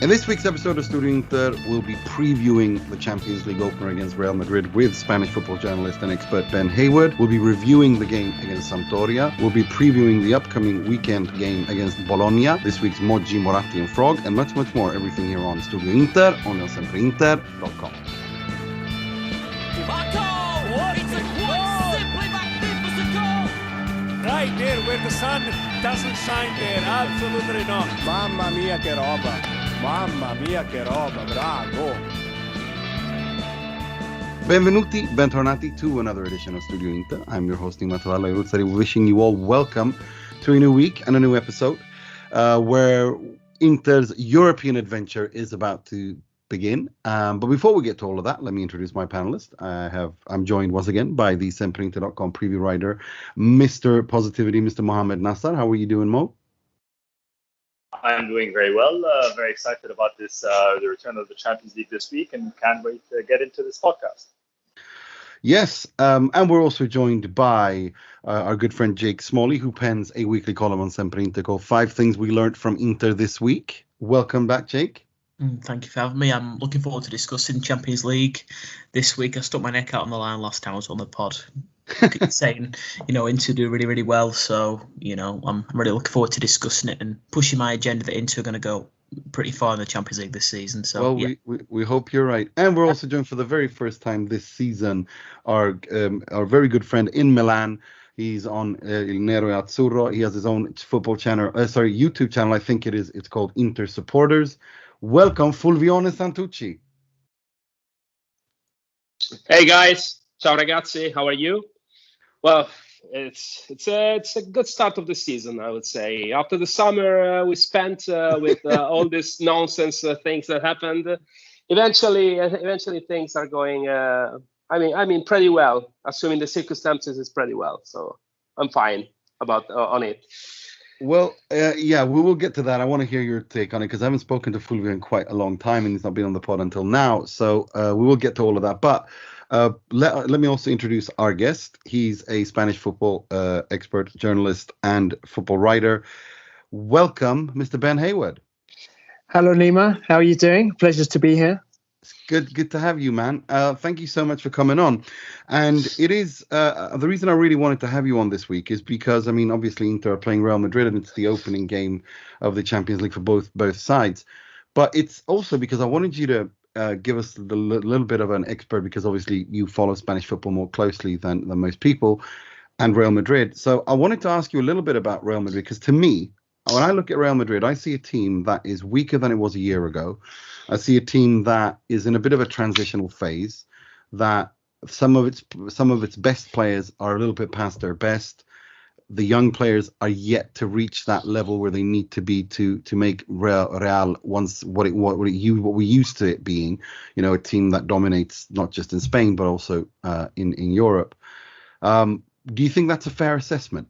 In this week's episode of StudioInter, we'll be previewing the Champions League opener against Real Madrid with Spanish football journalist and expert Ben Hayward. We'll be reviewing the game against Sampdoria. We'll be previewing the upcoming weekend game against Bologna, this week's Moggi, Moratti and Frog, and much more. Everything here on StudioInter on StudioInter.com. It's a quite simply magnificent goal! Right there where the sun doesn't shine there, absolutely not. Mamma mia che roba! Mamma mia che roba, bravo! Benvenuti, bentornati to another edition of Studio Inter. I'm your host, Nima, Tavallaey, wishing you all welcome to a new week and a new episode where Inter's European adventure is about to begin. But before we get to all of that, let me introduce my panelist. I'm joined once again by the StudioInter.com preview writer, Mr. Positivity, Mr. Mohamed Nassar. How are you doing, Mo? I'm doing very well. Very excited about this, the return of the Champions League this week, and can't wait to get into this podcast. Yes, and we're also joined by our good friend Jake Smalley, who pens a weekly column on Sempre Inter called 5 Things We Learned from Inter This Week. Welcome back, Jake. Thank you for having me. I'm looking forward to discussing Champions League this week. I stuck my neck out on the line last time I was on the pod, saying, Inter do really, really well. So, I'm really looking forward to discussing it and pushing my agenda that Inter are going to go pretty far in the Champions League this season. So, well, we hope you're right. And we're also joined for the very first time this season, our very good friend in Milan. He's on Nerazzurri. He has his own football channel, YouTube channel. I think it is. It's called Inter Supporters. Welcome, Fulvio and Santucci. Hey guys, ciao ragazzi, how are you? Well, it's a good start of the season, I would say. After the summer we spent with all this nonsense things that happened, eventually things are going. I mean, pretty well. Assuming the circumstances is pretty well, so I'm fine on it. Well, we will get to that. I want to hear your take on it because I haven't spoken to Fulvio in quite a long time and he's not been on the pod until now. So we will get to all of that. But let me also introduce our guest. He's a Spanish football expert, journalist, and football writer. Welcome, Mr. Ben Hayward. Hello, Nima. How are you doing? Pleasure to be here. It's good to have you, man. Thank you so much for coming on. And it is the reason I really wanted to have you on this week is because, obviously Inter are playing Real Madrid and it's the opening game of the Champions League for both sides. But it's also because I wanted you to give us a little bit of an expert because obviously you follow Spanish football more closely than most people and Real Madrid. So I wanted to ask you a little bit about Real Madrid because to me, when I look at Real Madrid, I see a team that is weaker than it was a year ago. I see a team that is in a bit of a transitional phase, that some of its best players are a little bit past their best. The young players are yet to reach that level where they need to be to make Real once what we used to it being, a team that dominates not just in Spain but also in Europe. Do you think that's a fair assessment?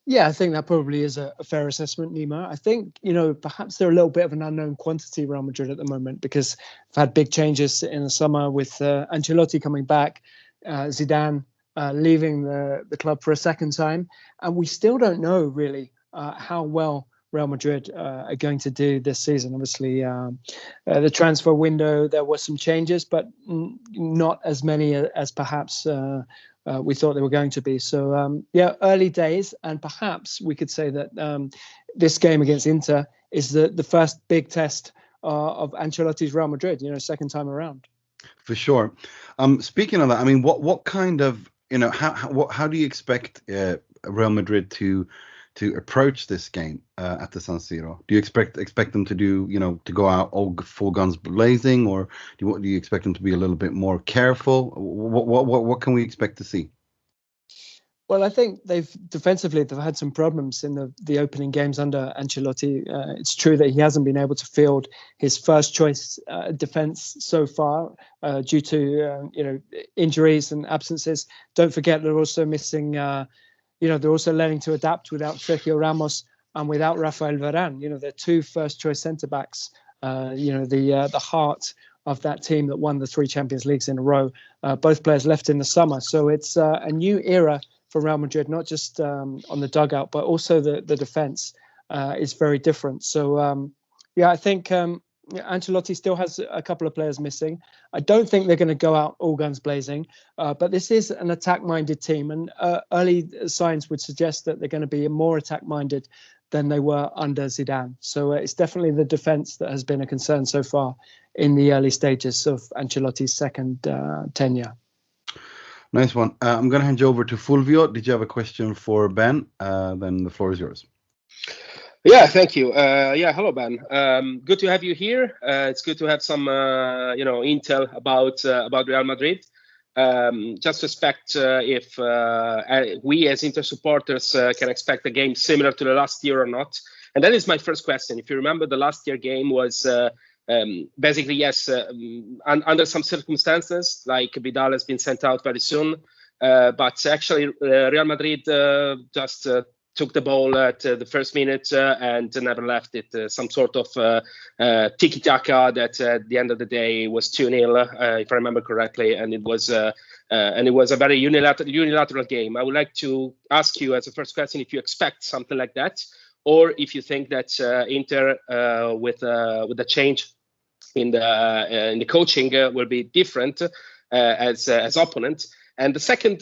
Yeah, I think that probably is a fair assessment, Nima. I think, perhaps they're a little bit of an unknown quantity, Real Madrid, at the moment, because they've had big changes in the summer with Ancelotti coming back, Zidane leaving the club for a second time. And we still don't know, really, how well Real Madrid are going to do this season. Obviously, the transfer window, there were some changes, but not as many as perhaps we thought they were going to be. So, early days. And perhaps we could say that this game against Inter is the first big test of Ancelotti's Real Madrid, second time around. For sure. Speaking of that, what kind of, how do you expect Real Madrid to approach this game at the San Siro? Do you expect them to do, to go out all full guns blazing, or do you expect them to be a little bit more careful? What can we expect to see? Well, I think they've had some problems in the opening games under Ancelotti. It's true that he hasn't been able to field his first choice defense so far due to injuries and absences. Don't forget they're also missing. They're also learning to adapt without Sergio Ramos and without Rafael Varane. They're 2 first-choice centre-backs, the heart of that team that won the 3 Champions Leagues in a row. Both players left in the summer. So it's a new era for Real Madrid, not just on the dugout, but also the defence is very different. So Yeah, I think Ancelotti still has a couple of players missing. I don't think they're going to go out all guns blazing, but this is an attack-minded team, and early signs would suggest that they're going to be more attack-minded than they were under Zidane. So it's definitely the defence that has been a concern so far in the early stages of Ancelotti's second tenure. Nice one. I'm going to hand you over to Fulvio. Did you have a question for Ben? Then the floor is yours. Yeah, thank you. Hello, Ben. Good to have you here. It's good to have some, intel about Real Madrid. Just suspect if we as Inter supporters can expect a game similar to the last year or not. And that is my first question. If you remember, the last year game was basically, yes, under some circumstances, like Vidal has been sent out very soon. But actually, Real Madrid just took the ball at the first minute and never left it. Some sort of tiki-taka that at the end of the day was 2-0, if I remember correctly, and it was a very unilateral game. I would like to ask you as a first question if you expect something like that, or if you think that Inter with the change in the coaching will be different as opponent. And the second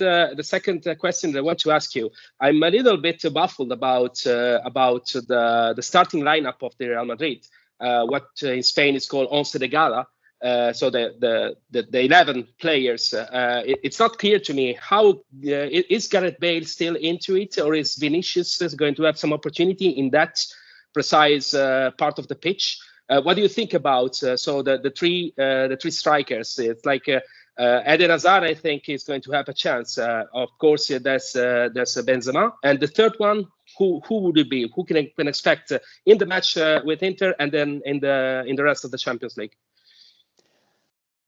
question that I want to ask you, I'm a little bit baffled about the starting lineup of the Real Madrid, what in Spain is called once de gala. So the 11 players. It's not clear to me how is Gareth Bale still into it, or is Vinicius going to have some opportunity in that precise part of the pitch? What do you think about the three strikers? It's like. Eden Hazard, I think, is going to have a chance. Of course, there's Benzema, and the third one, who would it be? Who can expect in the match with Inter, and then in the rest of the Champions League?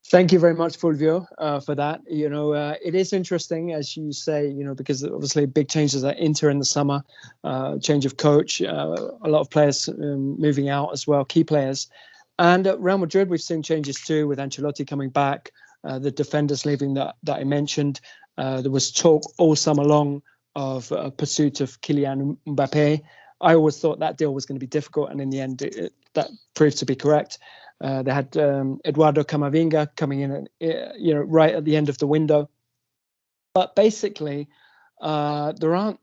Thank you very much, Fulvio, for that. It is interesting, as you say, because obviously big changes at Inter in the summer, change of coach, a lot of players moving out as well, key players, and at Real Madrid we've seen changes too, with Ancelotti coming back. The defenders leaving that I mentioned. There was talk all summer long of a pursuit of Kylian Mbappe. I always thought that deal was going to be difficult, and in the end, that proved to be correct. They had Eduardo Camavinga coming in, right at the end of the window. But basically, there aren't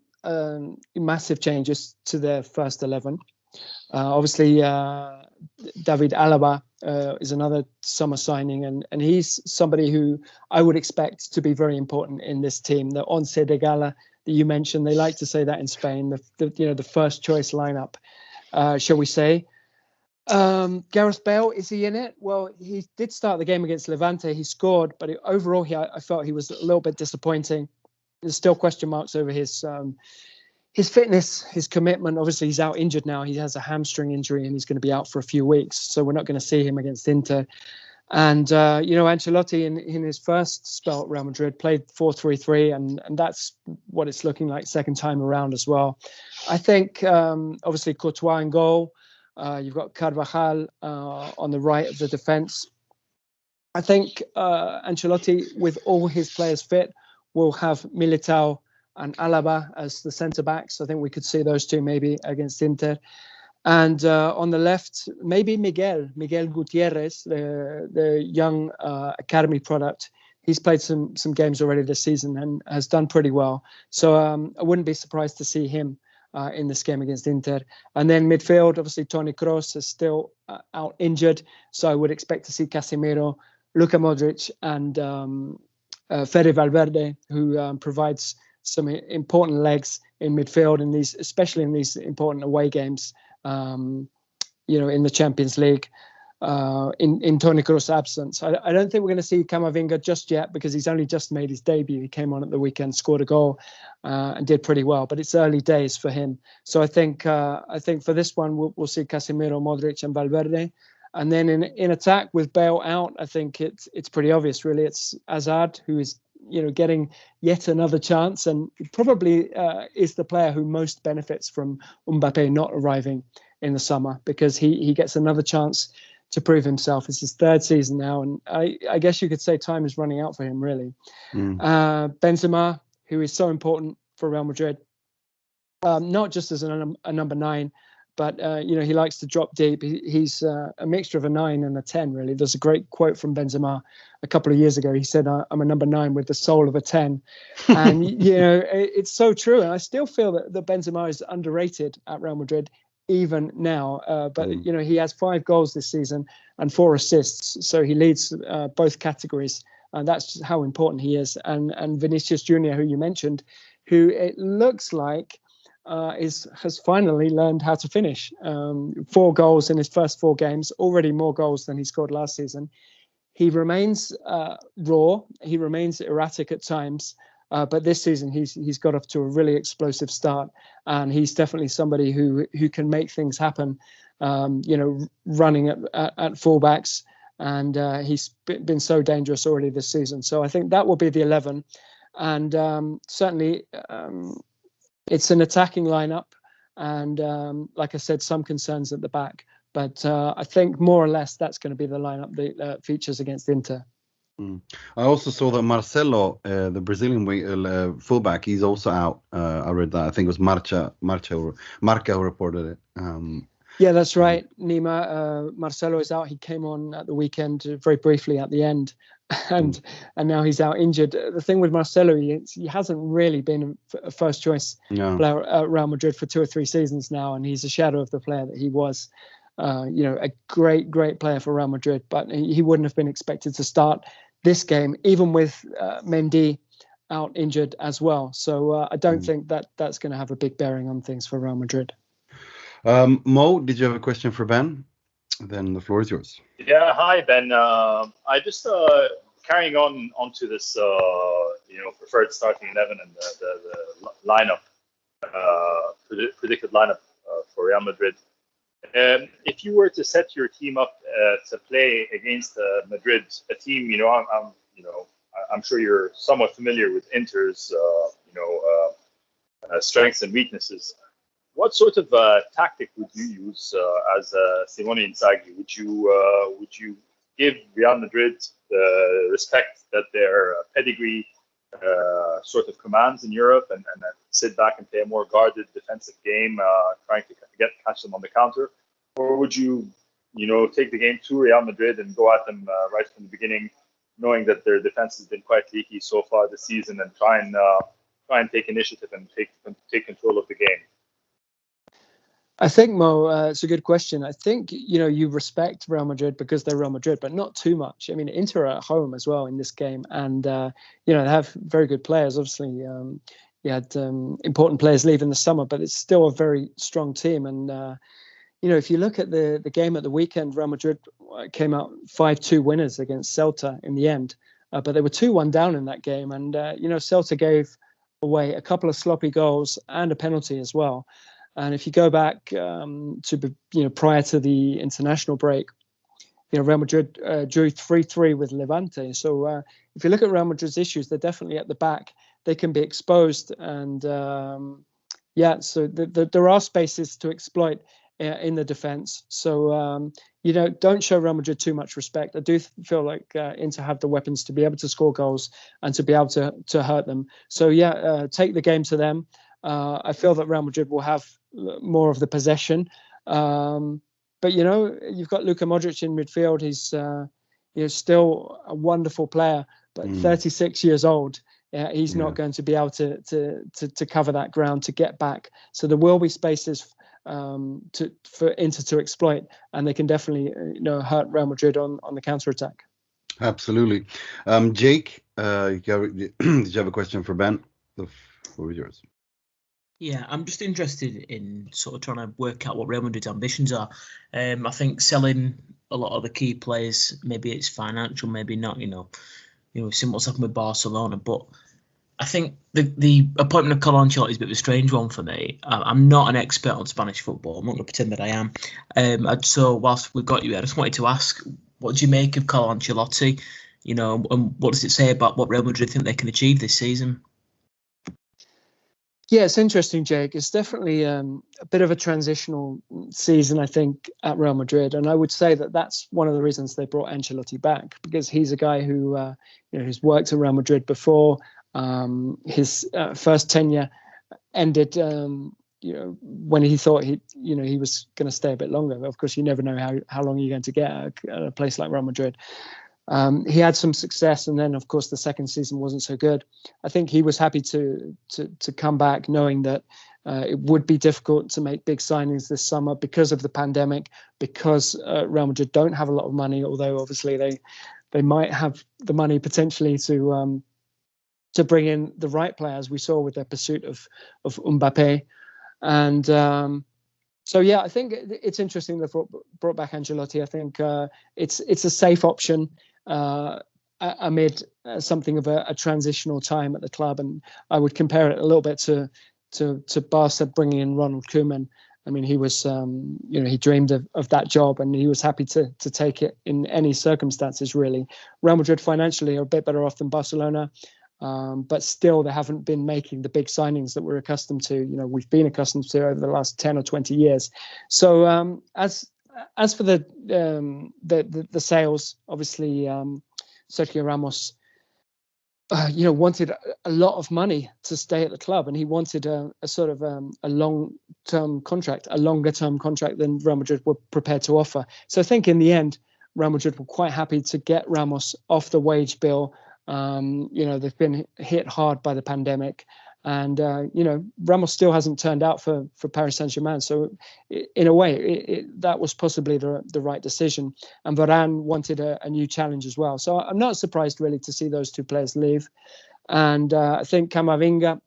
massive changes to their first 11. Obviously, David Alaba is another summer signing, and he's somebody who I would expect to be very important in this team. The once de gala that you mentioned, they like to say that in Spain, the first choice lineup, shall we say. Gareth Bale, is he in it? Well, he did start the game against Levante. He scored, but overall, I felt he was a little bit disappointing. There's still question marks over his fitness, his commitment. Obviously, he's out injured now. He has a hamstring injury and he's going to be out for a few weeks. So we're not going to see him against Inter. And, Ancelotti in his first spell at Real Madrid played 4-3-3, and that's what it's looking like second time around as well. I think, obviously, Courtois in goal. You've got Carvajal on the right of the defence. I think Ancelotti, with all his players fit, will have Militao and Alaba as the centre-backs. I think we could see those two maybe against Inter. And on the left, maybe Miguel Gutierrez, the young academy product. He's played some games already this season and has done pretty well. So I wouldn't be surprised to see him in this game against Inter. And then midfield, obviously Toni Kroos is still out injured. So I would expect to see Casemiro, Luka Modric and Fede Valverde, who provides some important legs in midfield in these, especially in these important away games, in the Champions League, in Toni Kroos' absence. I don't think we're going to see Camavinga just yet because he's only just made his debut. He came on at the weekend, scored a goal, and did pretty well. But it's early days for him. So I think for this one we'll see Casemiro, Modric, and Valverde. And then in attack with Bale out, I think it's pretty obvious. Really, it's Hazard who is getting yet another chance, and probably is the player who most benefits from Mbappe not arriving in the summer, because he gets another chance to prove himself. It's his third season now, and I guess you could say time is running out for him, really. Benzema, who is so important for Real Madrid, not just as a number 9, but he likes to drop deep. He's a mixture of a 9 and a 10, really. There's a great quote from Benzema a couple of years ago. He said, "I'm a number 9 with the soul of a 10," and it's so true. And I still feel that Benzema is underrated at Real Madrid even now. But he has 5 goals this season and 4 assists, so he leads both categories, and that's how important he is. And Vinicius Junior, who you mentioned, who it looks like has finally learned how to finish. 4 goals in his first 4 games, already more goals than he scored last season. He remains raw. He remains erratic at times, but this season he's got off to a really explosive start, and he's definitely somebody who can make things happen. Running at fullbacks, and he's been so dangerous already this season. So I think that will be the 11, and certainly. It's an attacking lineup, and like I said, some concerns at the back. But I think more or less that's going to be the lineup that features against Inter. I also saw that Marcelo, the Brazilian fullback, he's also out. I read that. I think it was Marca who reported it. Yeah, that's right, Nima. Marcelo is out. He came on at the weekend very briefly at the end, and now he's out injured. The thing with Marcelo, he hasn't really been a first choice player at Real Madrid for 2 or 3 seasons now, and he's a shadow of the player that he was. A great player for Real Madrid, but he wouldn't have been expected to start this game, even with Mendy out injured as well. So I don't think that's going to have a big bearing on things for Real Madrid. Mo, did you have a question for Ben? Then the floor is yours. Yeah, hi Ben. I just carrying onto this, preferred starting 11 and the lineup, predicted lineup for Real Madrid. If you were to set your team up to play against Madrid, a team, I'm sure you're somewhat familiar with Inter's, strengths and weaknesses. What sort of tactic would you use as Simone Inzaghi? Would you give Real Madrid the respect that their pedigree sort of commands in Europe, and sit back and play a more guarded defensive game, trying to catch them on the counter? Or would you, take the game to Real Madrid and go at them right from the beginning, knowing that their defense has been quite leaky so far this season, and try and take initiative and take control of the game? I think, Mo, it's a good question. I think, you respect Real Madrid because they're Real Madrid, but not too much. I mean, Inter are at home as well in this game, and, they have very good players. Obviously, you had important players leave in the summer, but it's still a very strong team. And, if you look at the game at the weekend, Real Madrid came out 5-2 winners against Celta in the end, but they were 2-1 down in that game. And, Celta gave away a couple of sloppy goals and a penalty as well. And if you go back to prior to the international break, Real Madrid drew 3-3 with Levante. So if you look at Real Madrid's issues, they're definitely at the back. They can be exposed, and so there are spaces to exploit in the defense. So don't show Real Madrid too much respect. I do feel like Inter have the weapons to be able to score goals and to be able to hurt them. So take the game to them. I feel that Real Madrid will have more of the possession, but you've got Luka Modric in midfield. He's still a wonderful player, but 36 years old. He's not going to be able to cover that ground to get back. So there will be spaces for Inter to exploit, and they can definitely hurt Real Madrid on the counter attack. Absolutely. Jake, did you have a question for Ben? The floor is yours. Yeah, I'm just interested in sort of trying to work out what Real Madrid's ambitions are. I think selling a lot of the key players, maybe it's financial, maybe not. We've seen what's happened with Barcelona, but I think the appointment of Carlo Ancelotti is a bit of a strange one for me. I'm not an expert on Spanish football. I'm not going to pretend that I am. So whilst we've got you, I just wanted to ask, what do you make of Carlo Ancelotti? And what does it say about what Real Madrid think they can achieve this season? Yeah, it's interesting, Jake. It's definitely a bit of a transitional season, I think, at Real Madrid. And I would say that that's one of the reasons they brought Ancelotti back, because he's a guy who, who's worked at Real Madrid before. His first tenure ended, when he thought he was going to stay a bit longer. Of course, you never know how long you're going to get at a place like Real Madrid. He had some success, and then of course the second season wasn't so good. I think he was happy to come back, knowing that it would be difficult to make big signings this summer because of the pandemic, because Real Madrid don't have a lot of money, although obviously they might have the money potentially to bring in the right players. We saw with their pursuit of Mbappe. And so, yeah, I think it's interesting they brought back Ancelotti. I think it's a safe option amid something of a transitional time at the club. And I would compare it a little bit to Barca bringing in Ronald Koeman. I mean, he was, he dreamed of that job, and he was happy to take it in any circumstances, really. Real Madrid financially are a bit better off than Barcelona. But still, they haven't been making the big signings that we're accustomed to. We've been accustomed to over the last 10 or 20 years. So as for the sales, obviously Sergio Ramos, wanted a lot of money to stay at the club, and he wanted a sort of a long-term contract, a longer-term contract than Real Madrid were prepared to offer. So I think in the end, Real Madrid were quite happy to get Ramos off the wage bill. They've been hit hard by the pandemic, and Ramos still hasn't turned out for Paris Saint-Germain. So in a way, that was possibly the right decision. And Varane wanted a new challenge as well. So I'm not surprised really to see those two players leave. And I think Camavinga,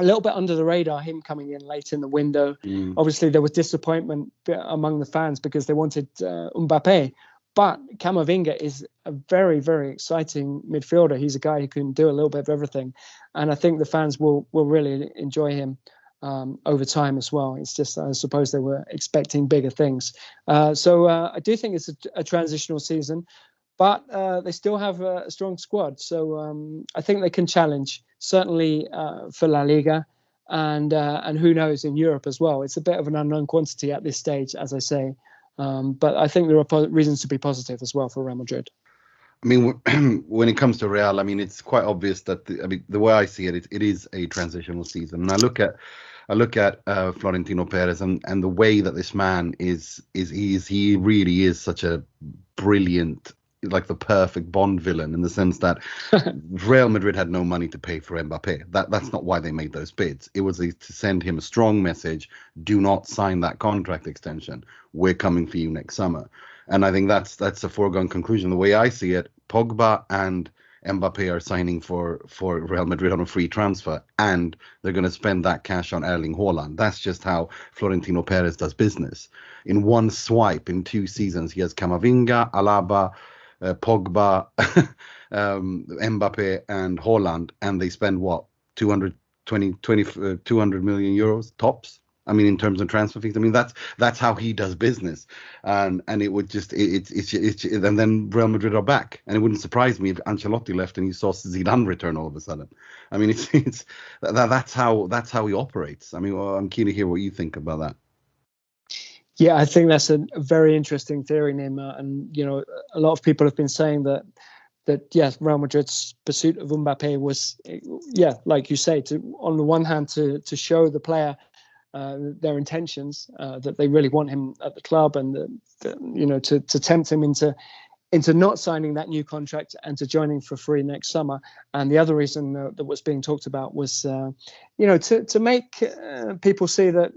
a little bit under the radar, him coming in late in the window. Obviously, there was disappointment among the fans because they wanted Mbappe. But Camavinga is a very, very exciting midfielder. He's a guy who can do a little bit of everything. And I think the fans will really enjoy him over time as well. It's just, I suppose they were expecting bigger things. So I do think it's a transitional season, but they still have a strong squad. So I think they can challenge, certainly for La Liga. And who knows, in Europe as well. It's a bit of an unknown quantity at this stage, as I say. But I think there are reasons to be positive as well for Real Madrid. I mean, when it comes to Real, I mean, it's quite obvious that the way I see it, it is a transitional season. And I look at Florentino Perez and the way that this man he really is such a brilliant, like the perfect Bond villain, in the sense that Real Madrid had no money to pay for Mbappe. That's not why they made those bids. It was to send him a strong message: do not sign that contract extension. We're coming for you next summer. And I think that's a foregone conclusion. The way I see it, Pogba and Mbappe are signing for Real Madrid on a free transfer, and they're going to spend that cash on Erling Haaland. That's just how Florentino Perez does business. In one swipe, in 2 seasons, he has Camavinga, Alaba, Pogba, Mbappe, and Haaland, and they spend what, 200 million euros tops. I mean, in terms of transfer fees. I mean, that's how he does business, and it would just and then Real Madrid are back, and it wouldn't surprise me if Ancelotti left and you saw Zidane return all of a sudden. I mean, that's how he operates. I mean, I'm keen to hear what you think about that. Yeah, I think that's a very interesting theory, Nima. And, a lot of people have been saying that yes, Real Madrid's pursuit of Mbappe was, like you say, on the one hand, to show the player their intentions, that they really want him at the club, and, to tempt him into not signing that new contract and to joining for free next summer. And the other reason that was being talked about was, to make people see that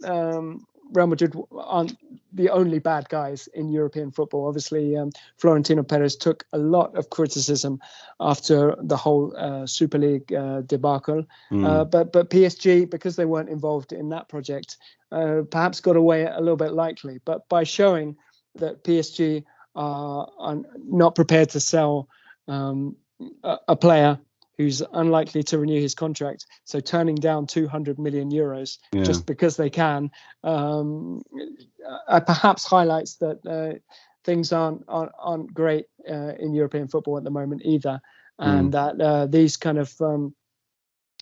Real Madrid aren't the only bad guys in European football. Obviously, Florentino Perez took a lot of criticism after the whole Super League debacle. But PSG, because they weren't involved in that project, perhaps got away a little bit lightly. But by showing that PSG are not prepared to sell a player who's unlikely to renew his contract, so turning down 200 million euros just because they can, perhaps highlights that things aren't great in European football at the moment either, and that these kind of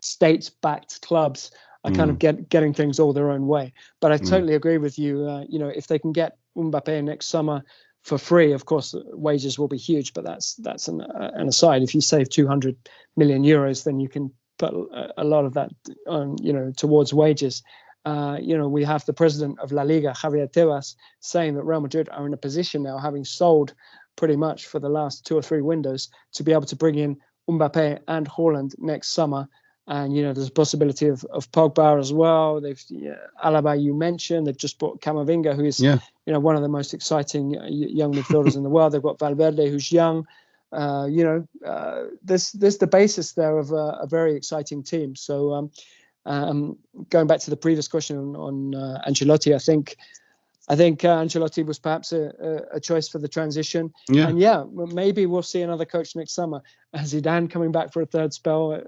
state-backed clubs are kind of getting things all their own way. But I totally agree with you. If they can get Mbappe next summer for free, of course, wages will be huge, but that's an aside. If you save 200 million euros, then you can put a lot of that on, towards wages. We have the president of La Liga, Javier Tebas, saying that Real Madrid are in a position now, having sold pretty much for the last 2 or 3 windows, to be able to bring in Mbappe and Haaland next summer. And, there's a possibility of Pogba as well. They've Alaba, you mentioned. They've just bought Camavinga, who is, one of the most exciting young midfielders in the world. They've got Valverde, who's young. There's the basis there of a very exciting team. So going back to the previous question on Ancelotti, I think Ancelotti was perhaps a choice for the transition. Yeah. And maybe we'll see another coach next summer. Zidane coming back for a third spell,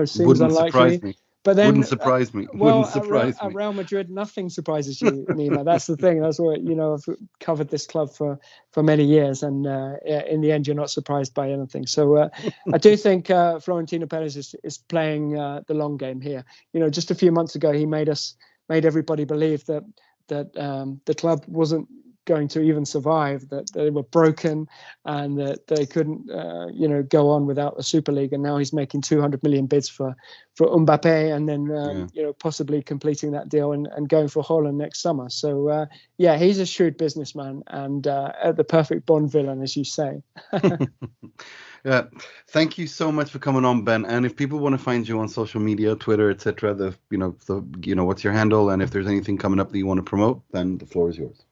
seems Wouldn't unlikely. Surprise me. But then, wouldn't surprise me. At Real Madrid, nothing surprises you, Nima. That's the thing. That's what I've covered this club for many years, and in the end, you're not surprised by anything. So I do think Florentino Perez is playing the long game here. Just a few months ago, he made everybody believe that the club wasn't going to even survive, that they were broken, and that they couldn't, go on without the Super League. And now he's making 200 million bids for Mbappe, and then possibly completing that deal and going for Haaland next summer. So he's a shrewd businessman and the perfect Bond villain, as you say. Yeah, thank you so much for coming on, Ben. And if people want to find you on social media, Twitter, etc., what's your handle? And if there's anything coming up that you want to promote, then the floor is yours.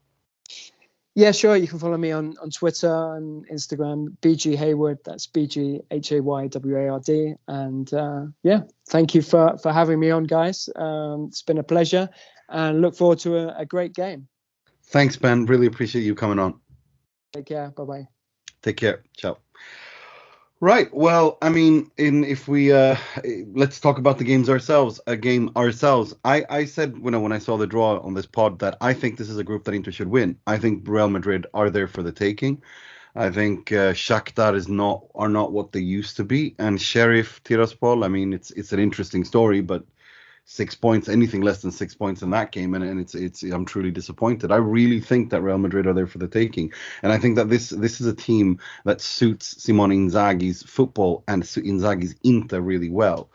Yeah, sure. You can follow me on Twitter and Instagram, BG Heyward. That's BG Hayward. And thank you for having me on, guys. It's been a pleasure, and look forward to a great game. Thanks, Ben. Really appreciate you coming on. Take care. Bye-bye. Take care. Ciao. Right. Well, I mean, if we let's talk about the games ourselves. I said when I saw the draw on this pod that I think this is a group that Inter should win. I think Real Madrid are there for the taking. I think Shakhtar are not what they used to be, and Sheriff Tiraspol. I mean, it's an interesting story, but 6 points, anything less than 6 points in that game, and it's I'm truly disappointed. I really think that Real Madrid are there for the taking, and I think that this is a team that suits Simone Inzaghi's football and Inzaghi's Inter really well.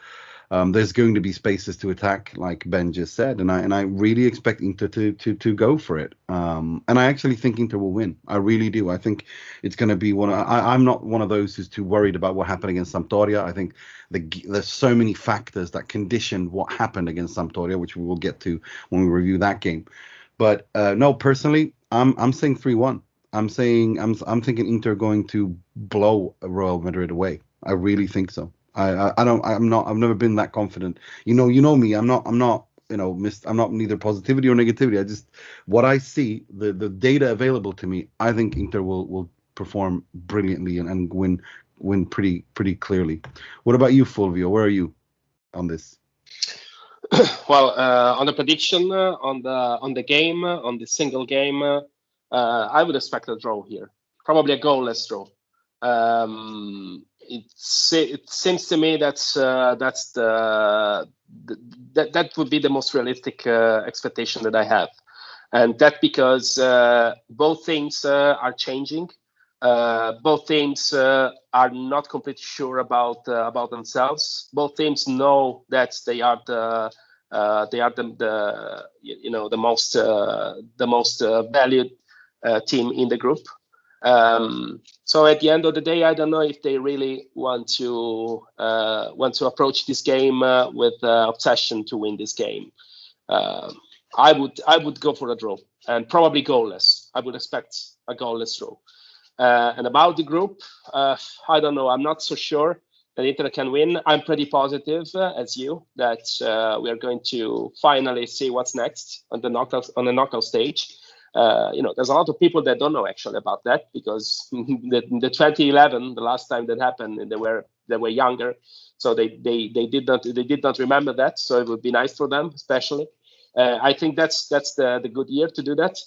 There's going to be spaces to attack, like Ben just said, and I really expect Inter to go for it. And I actually think Inter will win. I really do. I think it's going to be I'm not one of those who's too worried about what happened against Sampdoria. I think there's so many factors that conditioned what happened against Sampdoria, which we will get to when we review that game. But no, personally, I'm saying 3-1. I'm thinking Inter going to blow Real Madrid away. I really think so. I've never been that confident. You know me. I'm not neither positivity or negativity. What I see, the data available to me, I think Inter will perform brilliantly and win pretty clearly. What about you, Fulvio? Where are you on this? Well, on the prediction, on the game, on the single game, I would expect a draw here. Probably a goalless draw. It seems to me that would be the most realistic expectation that I have, and that because both teams are changing, both teams are not completely sure about themselves. Both teams know that they are the most valued team in the group. So at the end of the day, I don't know if they really want to approach this game with obsession to win this game. I would go for a draw, and probably goalless. I would expect a goalless draw. And about the group, I don't know. I'm not so sure that Inter can win. I'm pretty positive, as you, that we are going to finally see what's next on the knockout stage. There's a lot of people that don't know actually about that, because the 2011, the last time that happened, they were younger, so they did not remember that. So it would be nice for them, especially. I think that's the good year to do that.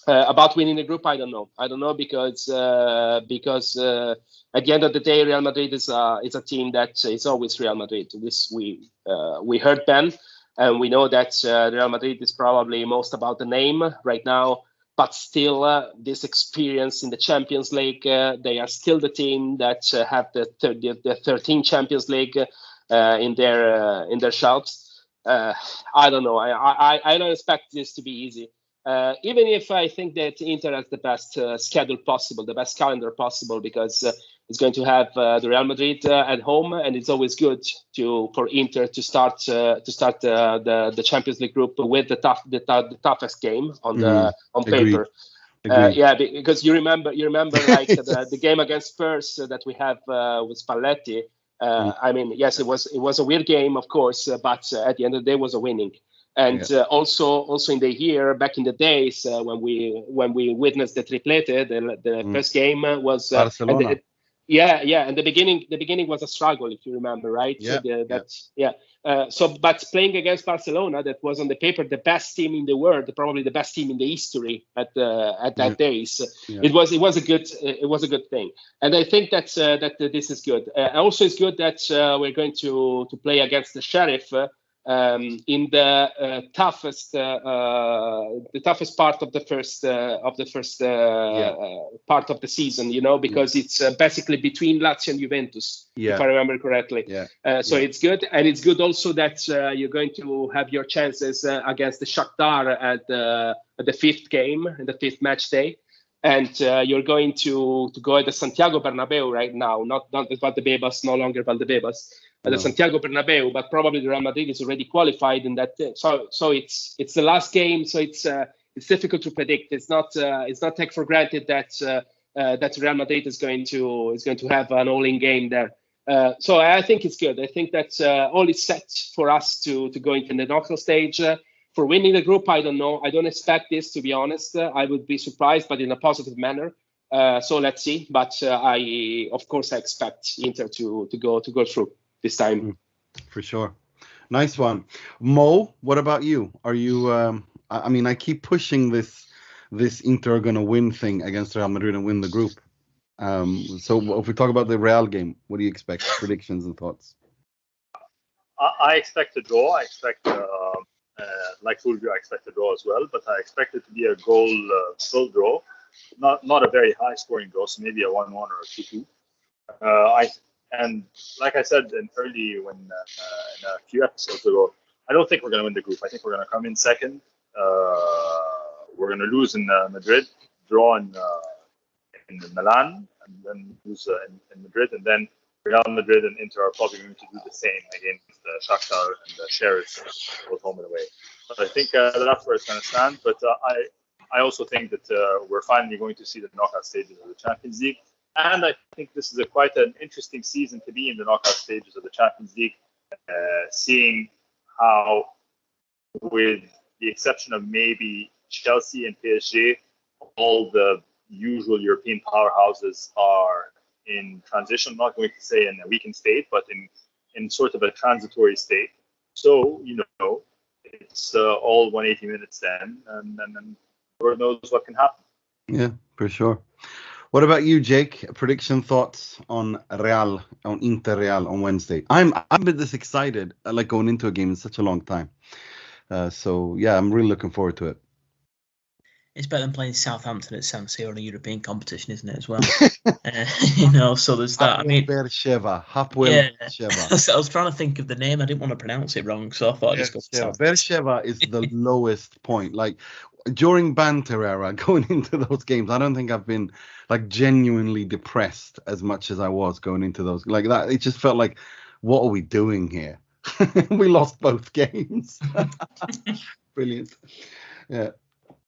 About winning the group, I don't know because at the end of the day, Real Madrid is a team that is always Real Madrid. We heard Ben. And we know that Real Madrid is probably most about the name right now, but still this experience in the Champions League, they are still the team that have the 13 Champions League in their shouts. I don't know. I don't expect this to be easy. Even if I think that Inter has the best schedule possible, the best calendar possible, because it's going to have the Real Madrid at home, and it's always good for Inter to start the Champions League group with the toughest game on paper. Yeah, because you remember like the game against Spurs that we have with Spalletti. I mean, yes, it was a weird game, of course, but at the end of the day, it was a winning. And also in the year back in the days when we witnessed the triplete, the first game was Barcelona. And the beginning was a struggle, if you remember, right? But playing against Barcelona, that was on the paper the best team in the world, probably the best team in the history at that days. It was a good thing, and I think that this is good. Also, it's good that we're going to play against the Sheriff. In the toughest part of the first part of the season, because it's basically between Lazio and Juventus, if I remember correctly. So it's good, and it's good also that you're going to have your chances against the Shakhtar at the fifth game, the fifth match day. And you're going to go at the Santiago Bernabeu right now, not the Valdebebas, no longer Valdebebas, the Santiago Bernabeu, but probably the Real Madrid is already qualified in that. So it's the last game, so it's difficult to predict. It's not take for granted that Real Madrid is going to have an all-in game there. So I think it's good. I think that all is set for us to go into the knockout stage. For winning the group, I don't know. I don't expect this, to be honest. I would be surprised, but in a positive manner. So let's see. But I expect Inter to go through this time. For sure. Nice one. Mo, what about you? Are you, I keep pushing this Inter are going to win thing against Real Madrid and win the group. So if we talk about the Real game, what do you expect? Predictions and thoughts? I expect a draw. I expect, like Fulvio, I expect a draw as well, but I expect it to be a goal draw. Not a very high scoring draw, so maybe a 1-1 or a 2-2. And like I said in a few episodes ago, I don't think we're going to win the group. I think we're going to come in second. We're going to lose in Madrid, draw in Milan, and then lose in Madrid. And then Real Madrid and Inter are probably going to do the same against Shakhtar and the Sheriff, both home and away. But I think that's where it's going to stand. But I also think that we're finally going to see the knockout stages of the Champions League. And I think this is quite an interesting season to be in the knockout stages of the Champions League, seeing how, with the exception of maybe Chelsea and PSG, all the usual European powerhouses are in transition. I'm not going to say in a weakened state, but in sort of a transitory state. So, it's all 180 minutes then, and Lord knows what can happen. Yeah, for sure. What about you, Jake? Prediction, thoughts on Inter Real on Wednesday? I've been this excited, like going into a game in such a long time. So yeah, I'm really looking forward to it. It's better than playing Southampton at Sensi or in a European competition, isn't it, as well? So there's that. Beersheva. I was trying to think of the name. I didn't want to pronounce it wrong, so I thought I'd just go for Southampton. Beersheva is the lowest point. Like, during banter era, going into those games, I don't think I've been like genuinely depressed as much as I was going into those. Like that, it just felt like, what are we doing here? We lost both games. Brilliant. Yeah.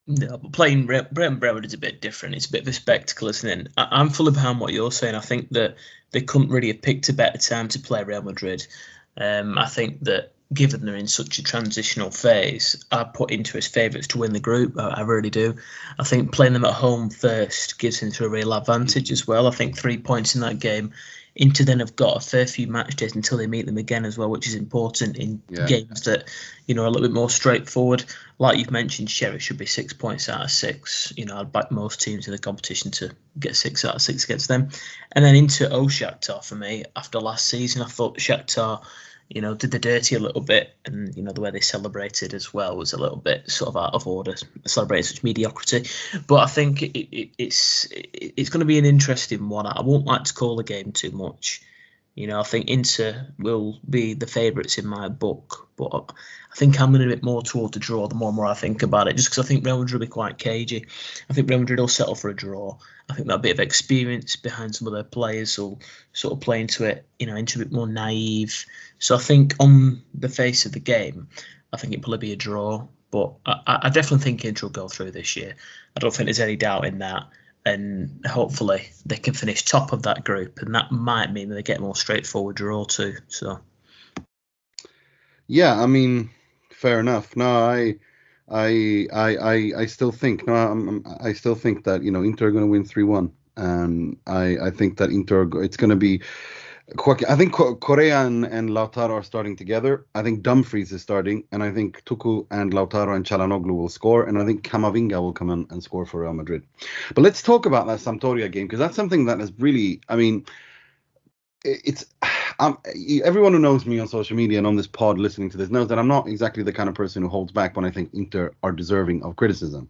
No, but playing Brentford is a bit different. It's a bit of a spectacle, isn't it? I'm fully behind what you're saying. I think that they couldn't really have picked a better time to play Real Madrid. I think that given they're in such a transitional phase, I put Inter as favourites to win the group. I really do. I think playing them at home first gives Inter a real advantage as well. I think 3 points in that game. Inter then have got a fair few match days until they meet them again as well, which is important in games that, are a little bit more straightforward. Like you've mentioned, Sheriff should be 6 points out of 6. I'd back most teams in the competition to get 6 out of 6 against them. And then into Shakhtar for me. After last season, I thought Shakhtar, did the dirty a little bit, and the way they celebrated as well was a little bit sort of out of order, celebrating such mediocrity. But I think it's going to be an interesting one. I won't like to call the game too much, I think Inter will be the favourites in my book, but I think I'm going a bit more toward the draw the more and more I think about it, just because I think Real Madrid will be quite cagey. I think Real Madrid will settle for a draw. I think that bit of experience behind some of their players will sort of play into it, into a bit more naive. So I think on the face of the game, I think it'll probably be a draw, but I definitely think Inter will go through this year. I don't think there's any doubt in that. And hopefully they can finish top of that group, and that might mean that they get a more straightforward draw too. So, yeah, I mean, fair enough. No, I still think I still think that Inter are going to win 3-1, and I think that Inter it's going to be. I think Correa and Lautaro are starting together. I think Dumfries is starting, and I think Tucu and Lautaro and Çalhanoğlu will score, and I think Camavinga will come in and score for Real Madrid. But let's talk about that Sampdoria game, because that's something that is really, it's everyone who knows me on social media and on this pod listening to this knows that I'm not exactly the kind of person who holds back when I think Inter are deserving of criticism.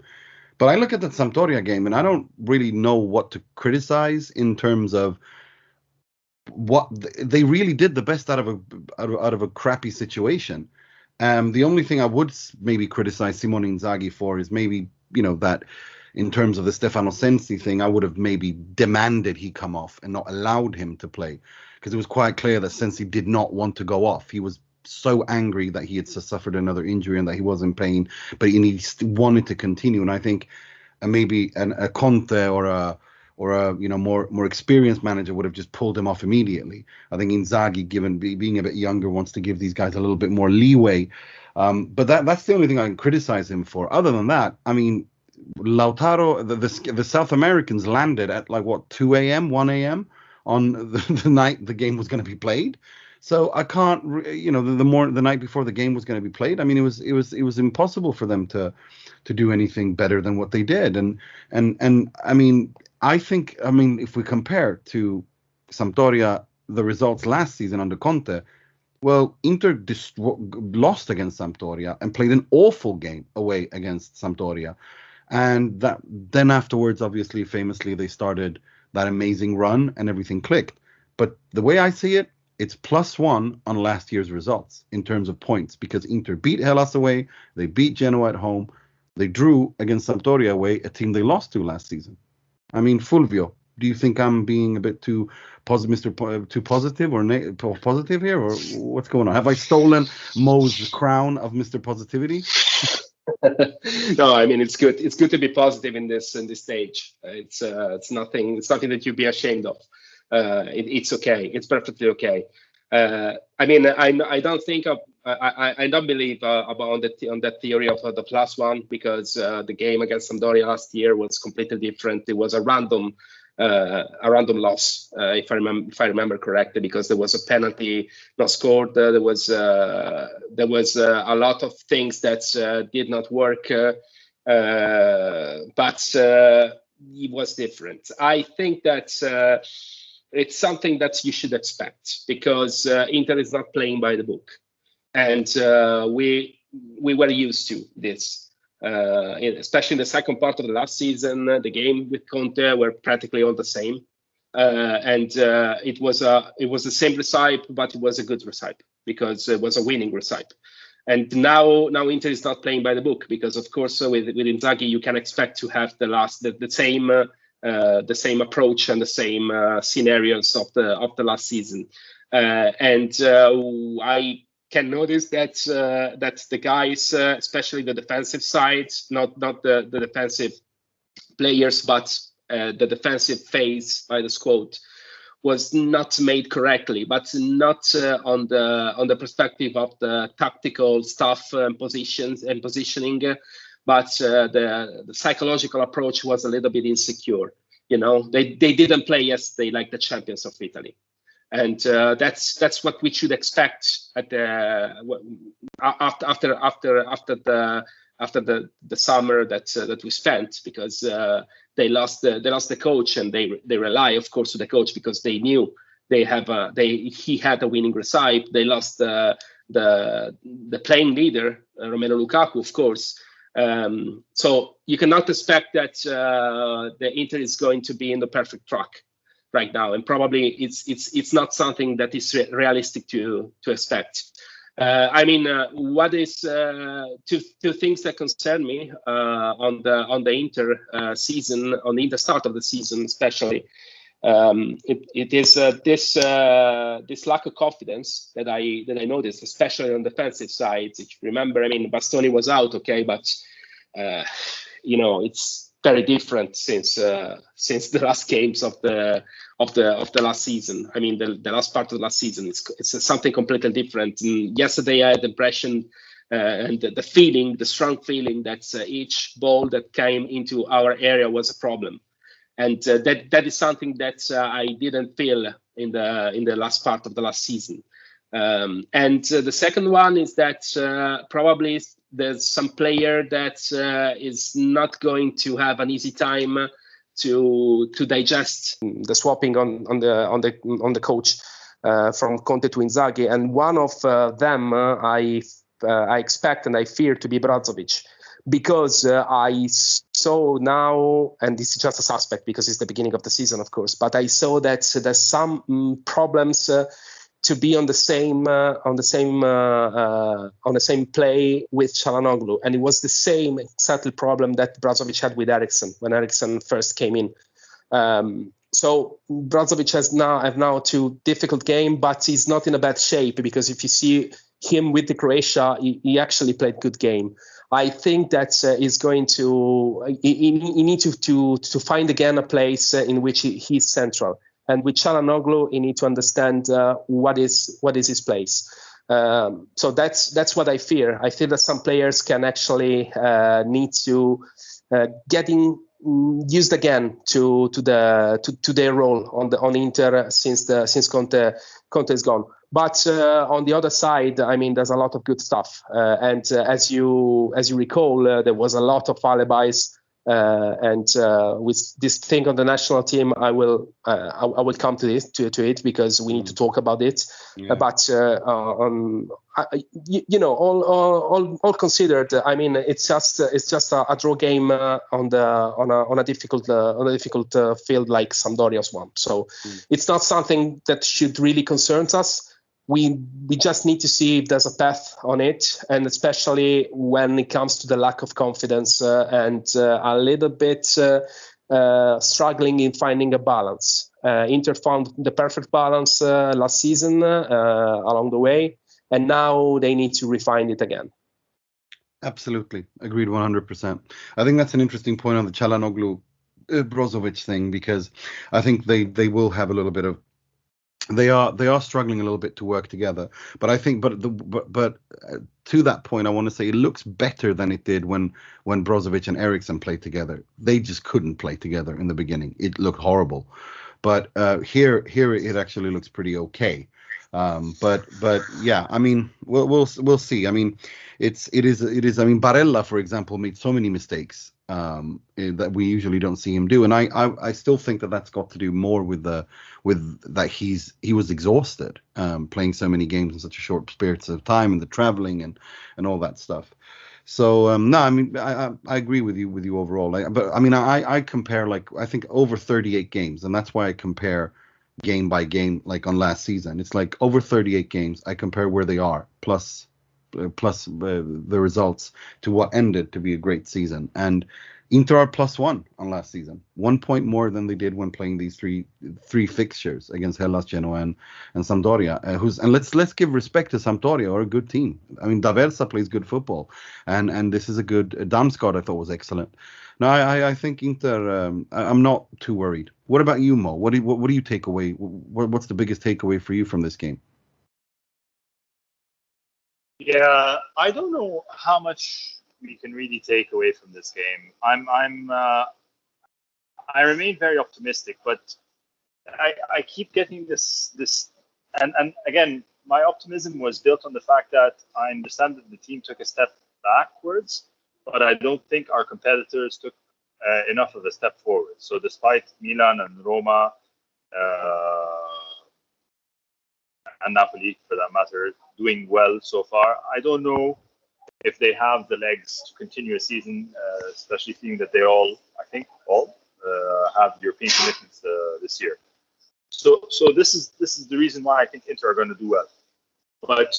But I look at that Sampdoria game, and I don't really know what to criticize in terms of what they really did the best out of a crappy situation. The only thing I would maybe criticize Simone Inzaghi for is maybe that in terms of the Stefano Sensi thing, I would have maybe demanded he come off and not allowed him to play, because it was quite clear that Sensi did not want to go off. He was so angry that he had suffered another injury and that he was in pain, but he wanted to continue. And I think maybe a Conte or a more experienced manager would have just pulled him off immediately. I think Inzaghi, given being a bit younger, wants to give these guys a little bit more leeway. But that's the only thing I can criticize him for. Other than that, I mean, Lautaro, the South Americans landed at 2 a.m., 1 a.m. on the night the game was going to be played. So I can't, the night before the game was going to be played. I mean, it was impossible for them to do anything better than what they did. And I mean, if we compare to Sampdoria, the results last season under Conte, well, Inter lost against Sampdoria and played an awful game away against Sampdoria. And then afterwards, obviously, famously, they started that amazing run and everything clicked. But the way I see it, it's +1 on last year's results in terms of points, because Inter beat Hellas away, they beat Genoa at home, they drew against Sampdoria away, a team they lost to last season. I mean, Fulvio, do you think I'm being a bit too positive or positive here, or what's going on? Have I stolen Mo's crown of Mr. Positivity? No, I mean, it's good. It's good to be positive in this stage. It's nothing that you'd be ashamed of. It's okay. It's perfectly okay. I mean, I don't think I don't believe on that theory of the +1, because the game against Sampdoria last year was completely different. It was a random loss, if I remember correctly, because there was a penalty not scored. There was a lot of things that did not work, but it was different. I think that it's something that you should expect, because Inter is not playing by the book, and we were used to this. Especially in the second part of the last season, the game with Conte were practically all the same, and it was the same recipe, but it was a good recipe because it was a winning recipe. And now Inter is not playing by the book, because of course with Inzaghi you can expect to have the same approach and the same scenarios of the last season, and I can notice that the guys, especially the defensive side, not the defensive players, but the defensive phase by the squad, was not made correctly, but not on the perspective of the tactical stuff and positions and positioning, but the psychological approach was a little bit insecure. They didn't play yesterday like the champions of Italy. And that's what we should expect at after the summer that we spent, because they lost the coach, and they rely, of course, to the coach, because they knew he had a winning recipe. They lost the playing leader, Romelu Lukaku, of course. So you cannot expect that the Inter is going to be in the perfect track right now, and probably it's not something that is realistic to expect. What is two things that concern me on the Inter season, on the Inter start of the season, especially. It is this lack of confidence that I noticed, especially on the defensive side. If you remember, Bastoni was out, okay, but it's very different since the last games of the last season. The last part of the last season, it's something completely different. And yesterday, I had the impression and the strong feeling that each ball that came into our area was a problem. And that is something that I didn't feel in the last part of the last season. And the second one is that probably there's some player that is not going to have an easy time to digest the swapping on the coach from Conte to Inzaghi. And one of them I expect and I fear to be Brozovic. Because I saw now, and this is just a suspect because it's the beginning of the season, of course, but I saw that there's some problems to be on the same play with Çalhanoğlu, and it was the same exactly problem that Brozovic had with Eriksen when Eriksen first came in. So Brozovic have now 2 difficult games, but he's not in a bad shape, because if you see him with the Croatia, he actually played good game. I think that he's going to he needs to find again a place in which he's central. And with Çalhanoğlu, he needs to understand what is his place. So that's what I fear. I feel that some players can actually need to getting used again to their role on Inter since Conte is gone. But on the other side, there's a lot of good stuff. And as you recall, there was a lot of alibis. And with this thing on the national team, I will come to it because we need to talk about it. Yeah. But all considered, it's just a draw game on a difficult field like Sampdoria's one. So it's not something that should really concern us. We just need to see if there's a path on it, and especially when it comes to the lack of confidence and a little bit struggling in finding a balance. Inter found the perfect balance last season along the way, and now they need to refine it again. Absolutely. Agreed 100%. I think that's an interesting point on the Çalhanoğlu Brozovic thing, because I think they will have a little bit of they are struggling a little bit to work together, but I think but to that point I want to say it looks better than it did when Brozovic and Eriksen played together. They just couldn't play together in the beginning. It looked horrible, but here it actually looks pretty okay. But yeah, we'll see. It is. Barella, for example, made so many mistakes that we usually don't see him do, and I still think that's got to do more with that he was exhausted playing so many games in such a short periods of time, and the traveling and all that stuff. So no, I agree with you overall. I compare, I think over 38 games, and that's why I compare game by game, like on last season. It's like over 38 games. I compare where they are plus the results to what ended to be a great season. And Inter are +1 on last season, 1 point more than they did when playing these three fixtures against Hellas, Genoa, and Sampdoria. And let's give respect to Sampdoria, or a good team. D'Aversa plays good football, and this is a good. Damsgaard I thought was excellent. No, I think Inter. I'm not too worried. What about you, Mo? What do you take away? What's the biggest takeaway for you from this game? Yeah, I don't know how much we can really take away from this game. I remain very optimistic, but I keep getting this and again, my optimism was built on the fact that I understand that the team took a step backwards, but I don't think our competitors took enough of a step forward. So despite Milan and Roma and Napoli, for that matter, doing well so far, I don't know if they have the legs to continue a season, especially seeing that they all have European commitments this year. So this is the reason why I think Inter are going to do well. But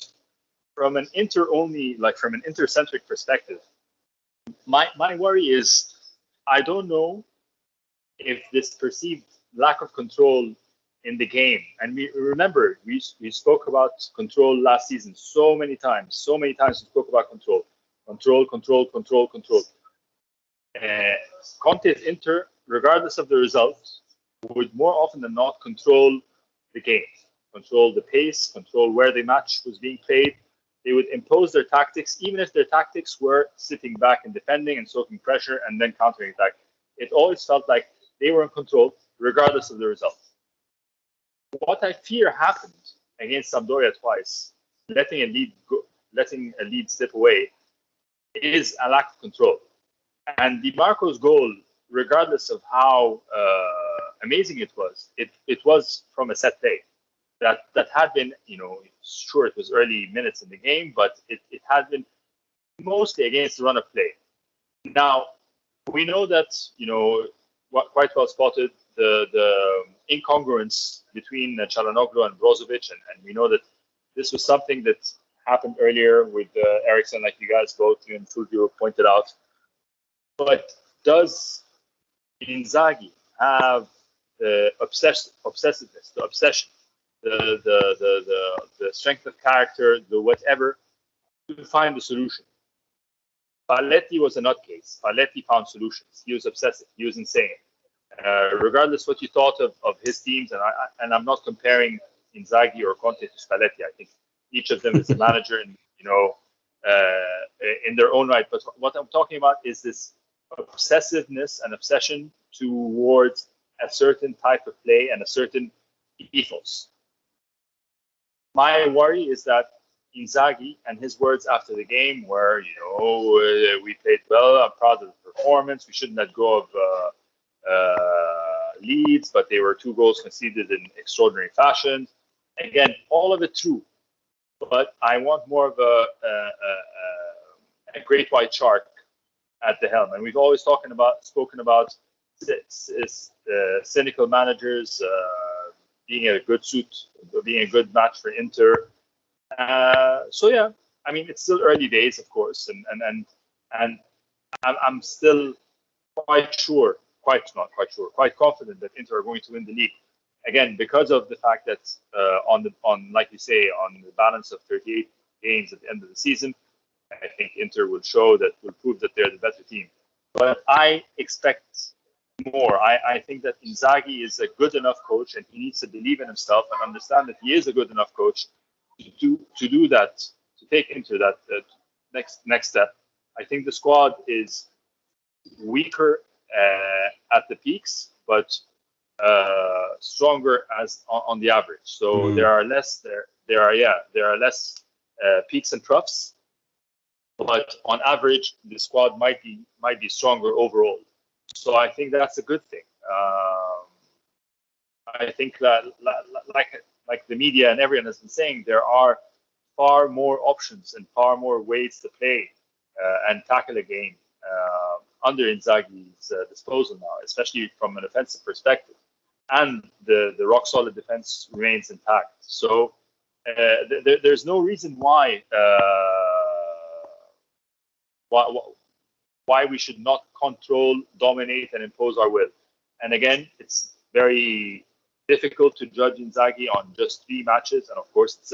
from an Inter-centric perspective, my worry is I don't know if this perceived lack of control in the game, and we spoke about control last season so many times we spoke about control. Conte's Inter, regardless of the results, would more often than not control the game, control the pace, control where the match was being played. They would impose their tactics, even if their tactics were sitting back and defending and soaking pressure and then countering attack. It always felt like they were in control, regardless of the result. What I fear happened against Sampdoria twice, letting a lead slip away, is a lack of control. And Dimarco's goal, regardless of how amazing it was from a set play that had been, sure, it was early minutes in the game, but it had been mostly against the run of play. Now, we know that, quite well spotted, the incongruence between Çalhanoğlu and Brozovic, and we know that this was something that happened earlier with Eriksson, like you guys both, you and Fulvio pointed out. But does Inzaghi have the obsessiveness, the obsession, the strength of character, the whatever, to find the solution? Spalletti was a nutcase. Spalletti found solutions. He was obsessive. He was insane. Regardless what you thought of his teams, and I'm not comparing Inzaghi or Conte to Spalletti. I think each of them is a manager, in their own right. But what I'm talking about is this obsessiveness and obsession towards a certain type of play and a certain ethos. My worry is that Inzaghi and his words after the game were, we played well, I'm proud of the performance, we shouldn't let go of leads, but they were 2 goals conceded in extraordinary fashion. Again, all of it true, but I want more of a great white shark at the helm. And we've always spoken about cynical managers being a good suit, being a good match for Inter. So yeah, I mean, it's still early days, of course, and I'm still quite confident that Inter are going to win the league. Again, because of the fact that like you say, on the balance of 38 games at the end of the season, I think Inter will prove that they're the better team. But I expect more. I think that Inzaghi is a good enough coach, and he needs to believe in himself and understand that he is a good enough coach to do that, to take Inter that next step. I think the squad is weaker at the peaks, but stronger on the average. So there are less peaks and troughs, but on average the squad might be stronger overall. So I think that's a good thing. I think that like the media and everyone has been saying, there are far more options and far more ways to play and tackle a game under Inzaghi's disposal now, especially from an offensive perspective. And the rock-solid defense remains intact. So there's no reason why we should not control, dominate, and impose our will. And again, it's very difficult to judge Inzaghi on just 3 matches. And of course, it's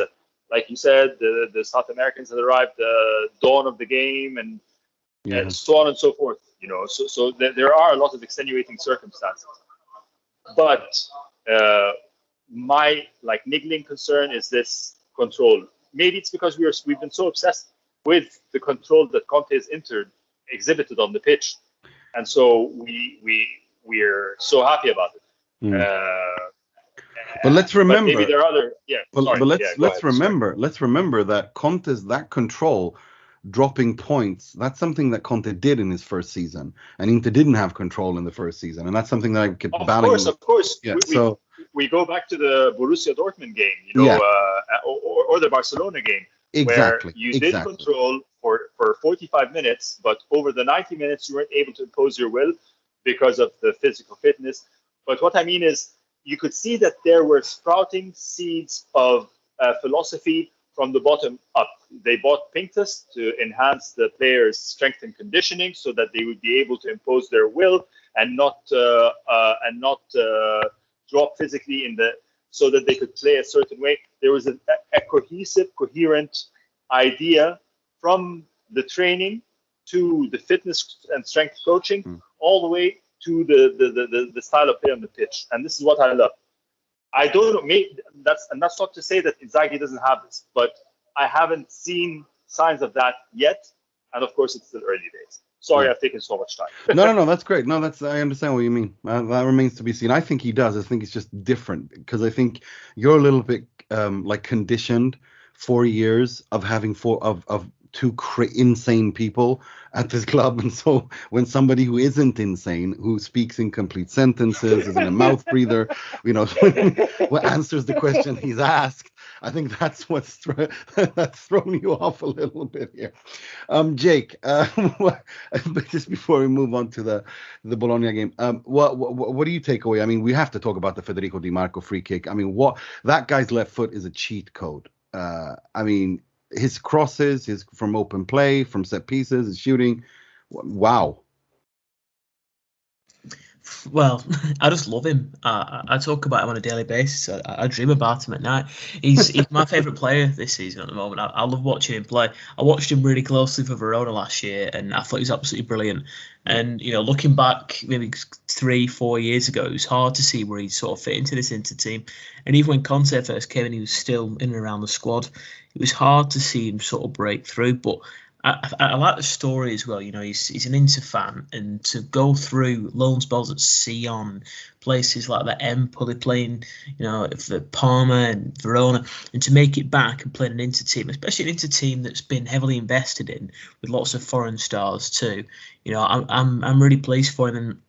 like you said, the South Americans had arrived the dawn of the game, and so on and so forth. So there are a lot of extenuating circumstances. But my niggling concern is this control. Maybe it's because we've been so obsessed with the control that Conte's Inter exhibited on the pitch, and so we're so happy about it. But let's remember. But maybe there are other. Let's remember that Conte's that control, dropping points. That's something that Conte did in his first season, and Inter didn't have control in the first season, and that's something that I kept battling. Of course. Yeah, we go back to the Borussia Dortmund game, or the Barcelona game, where you did control for 45 minutes, but over the 90 minutes you weren't able to impose your will because of the physical fitness. But what I mean is, you could see that there were sprouting seeds of philosophy from the bottom up. They bought Pinctus to enhance the players' strength and conditioning so that they would be able to impose their will and not drop physically so that they could play a certain way. There was a cohesive, coherent idea from the training to the fitness and strength coaching, all the way to the style of play on the pitch. And this is what I love. I don't know, maybe that's not to say that Inzaghi doesn't have this, but I haven't seen signs of that yet. And of course, it's still early days. Sorry, I've taken so much time. No, that's great. No, I understand what you mean. That remains to be seen. I think he does. I think it's just different because I think you're a little bit like conditioned 4 years of having two insane people at this club, and so when somebody who isn't insane, who speaks in complete sentences, isn't a mouth breather, what answers the question he's asked, I think that's what's that's thrown you off a little bit here. Jake, just before we move on to the Bologna game, what do you take away? I mean, we have to talk about the Federico Dimarco free kick. I mean, that guy's left foot is a cheat code. I mean, his crosses, his from open play, from set pieces, his shooting. Wow. Well, I just love him. I talk about him on a daily basis. I dream about him at night. He's my favourite player this season at the moment. I love watching him play. I watched him really closely for Verona last year, and I thought he was absolutely brilliant. And, looking back maybe 3-4 years ago, it was hard to see where he sort of fit into this Inter team. And even when Conte first came in, he was still in and around the squad. It was hard to see him sort of break through, but I like the story as well. He's an Inter fan, and to go through loan spells at Sion, places like that, Empoli, playing, for Parma and Verona, and to make it back and play an Inter team, especially an Inter team that's been heavily invested in with lots of foreign stars too. I'm really pleased for him,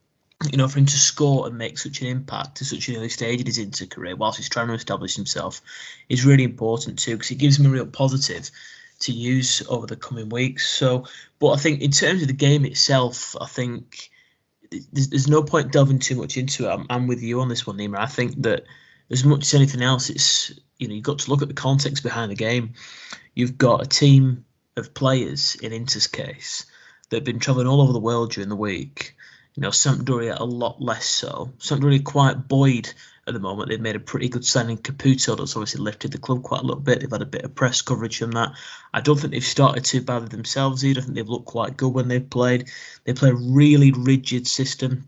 and for him to score and make such an impact to such an early stage in his Inter career, whilst he's trying to establish himself, is really important too, because it gives him a real positive to use over the coming weeks. So, but I think in terms of the game itself, I think there's no point delving too much into it. I'm with you on this one, Nima. I think that as much as anything else, it's you've got to look at the context behind the game. You've got a team of players in Inter's case that have been travelling all over the world during the week. Sampdoria a lot less so. Sampdoria quite buoyed at the moment. They've made a pretty good signing, Caputo, that's obviously lifted the club quite a little bit. They've had a bit of press coverage from that. I don't think they've started too badly themselves either. I think they've looked quite good when they've played. They play a really rigid system.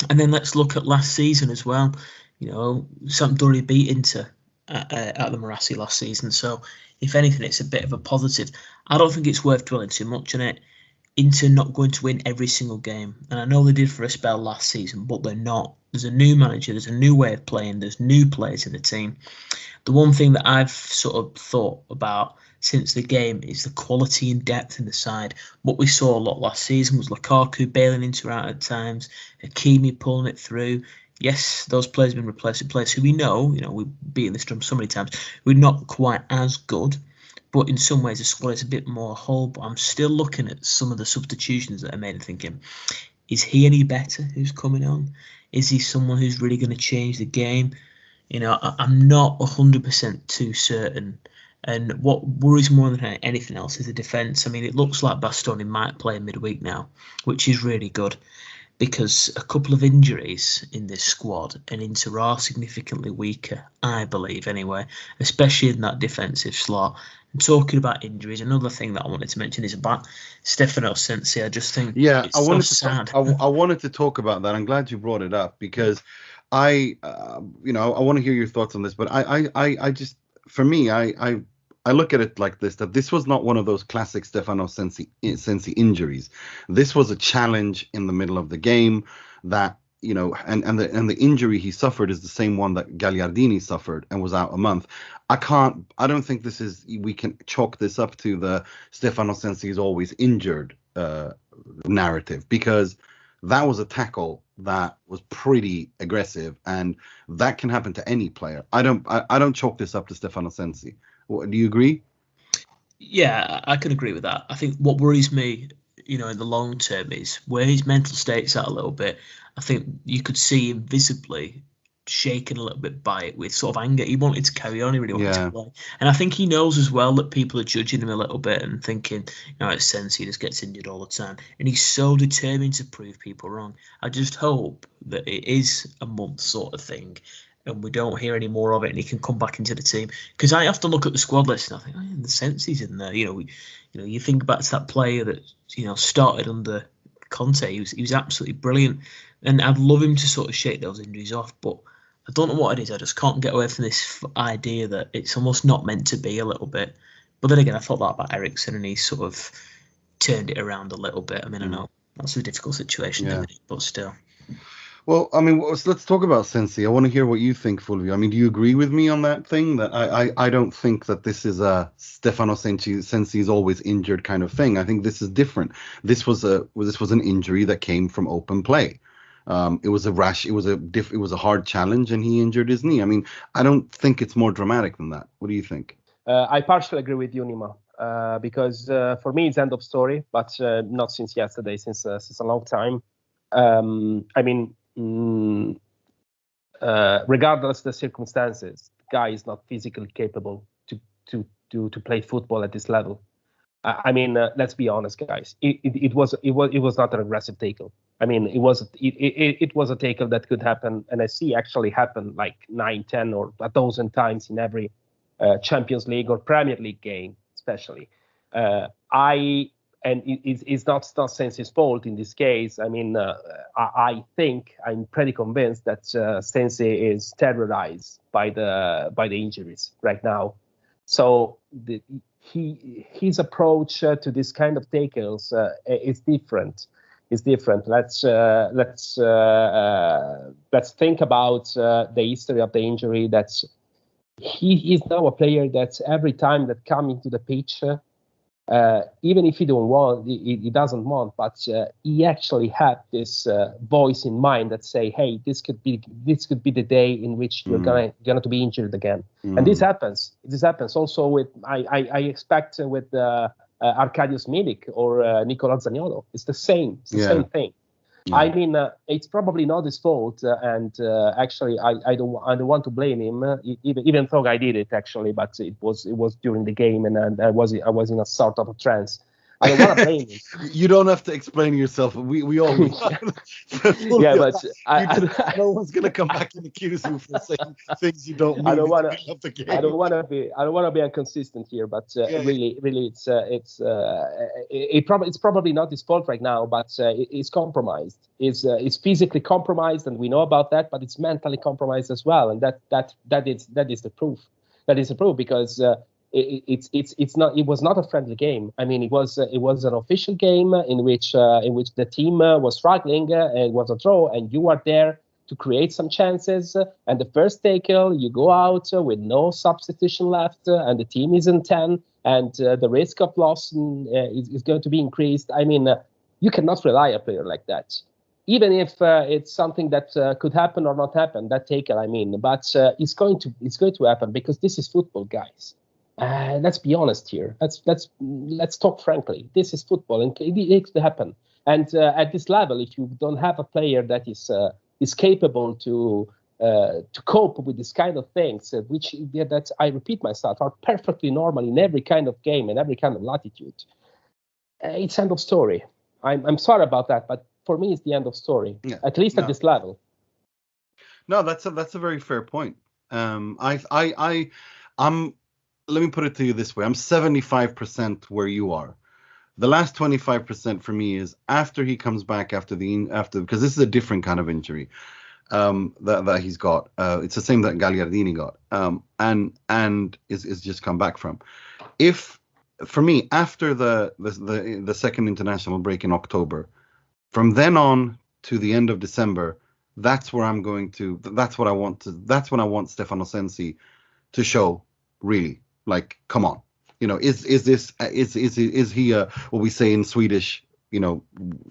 And then let's look at last season as well. Sampdoria beat Inter at the Moratti last season. So if anything, it's a bit of a positive. I don't think it's worth dwelling too much on it. Inter not going to win every single game. And I know they did for a spell last season, but they're not. There's a new manager, there's a new way of playing, there's new players in the team. The one thing that I've sort of thought about since the game is the quality and depth in the side. What we saw a lot last season was Lukaku bailing Inter out at times, Hakimi pulling it through. Yes, those players have been replaced with players who we know, we've beaten this drum so many times, we're not quite as good. But in some ways, the squad is a bit more whole. But I'm still looking at some of the substitutions that are made and thinking, is he any better who's coming on? Is he someone who's really going to change the game? I'm not 100% too certain. And what worries more than anything else is the defence. I mean, it looks like Bastoni might play midweek now, which is really good, because a couple of injuries in this squad and Inter are significantly weaker, I believe anyway, especially in that defensive slot. And talking about injuries, another thing that I wanted to mention is about Stefano Sensi. I just think it's sad. I wanted to talk about that. I'm glad you brought it up, because I want to hear your thoughts on this. But I just, for me, I look at it like this, that this was not one of those classic Stefano Sensi injuries. This was a challenge in the middle of the game that, and the injury he suffered is the same one that Gagliardini suffered and was out a month. I don't think we can chalk this up to the Stefano Sensi is always injured narrative, because that was a tackle that was pretty aggressive, and that can happen to any player. I don't chalk this up to Stefano Sensi. Do you agree? Yeah, I can agree with that. I think what worries me, in the long term, is where his mental state's at a little bit. I think you could see him visibly shaken a little bit by it with sort of anger. He wanted to carry on. He really wanted Yeah. to play. And I think he knows as well that people are judging him a little bit and thinking, it's Sensi, he just gets injured all the time. And he's so determined to prove people wrong. I just hope that it is a month sort of thing and we don't hear any more of it and he can come back into the team. Because I have to look at the squad list and I think, the Sensi's in there. You think back to that player that, started under Conte. He was absolutely brilliant. And I'd love him to sort of shake those injuries off, but I don't know what it is. I just can't get away from this idea that it's almost not meant to be a little bit. But then again, I thought that about Eriksen, and he sort of turned it around a little bit. I mean, I know that's a difficult situation, isn't it? But still. Well, I mean, let's talk about Sensi. I want to hear what you think, Fulvio. I mean, do you agree with me on that thing? That I don't think that this is a Stefano Sensi's always injured kind of thing. I think this is different. This was an injury that came from open play. It was a hard challenge, and he injured his knee. I mean, I don't think it's more dramatic than that. What do you think? I partially agree with you, Nima, because for me it's end of story, but not since yesterday, since a long time. I mean, regardless of the circumstances, the guy is not physically capable to play football at this level. I mean, let's be honest, guys. It was not an aggressive tackle. I mean, it was a tackle that could happen, and I see actually happen like 9, 10, or 1,000 times in every Champions League or Premier League game, especially. It's not Sensi's fault in this case. I mean, I think I'm pretty convinced that Sensi is terrorized by the injuries right now. So his approach to this kind of tackles is different. It's different. Let's think about the history of the injury. That he is now a player that every time that comes into the pitch, even if he doesn't want, but he actually had this voice in mind that say, "Hey, this could be the day in which you're gonna to be injured again." And this happens. This happens also with I expect with Arkadiusz Milik or Nicola Zaniolo. It's the same. It's the same thing. Yeah. I mean, it's probably not his fault, and actually, I don't want to blame him, even though I did it actually, but it was during the game, and I was in a sort of a trance. I don't want to blame him. You don't have to explain yourself. We all. Yeah, but no one's gonna come back and accuse you for saying things you don't mean. I don't want to be inconsistent here, but really, it's probably not his fault right now, but it's compromised. It's physically compromised, and we know about that, but it's mentally compromised as well, and that is the proof. That is the proof because. It was not a friendly game. I mean, it was an official game in which the team was struggling. It was a draw, and you are there to create some chances. And the first tackle, you go out with no substitution left, and the team is in 10, and the risk of loss is going to be increased. I mean, you cannot rely on a player like that. Even if it's something that could happen or not happen, that tackle, I mean, but it's going to happen because this is football, guys. Let's be honest here. Let's talk frankly. This is football, and it needs to happen. And at this level, if you don't have a player that is capable to cope with this kind of things, that I repeat myself, are perfectly normal in every kind of game and every kind of latitude, it's end of story. I'm sorry about that, but for me, it's the end of story. Yeah. At least at this level. No, that's a very fair point. Let me put it to you this way. I'm 75% where you are. The last 25% for me is after he comes back after because this is a different kind of injury that he's got. It's the same that Gagliardini got and is just come back from. For me, after the second international break in October, from then on to the end of December, that's where I'm going to. That's what I want to. That's when I want Stefano Sensi to show really. Like, come on, is he what we say in Swedish,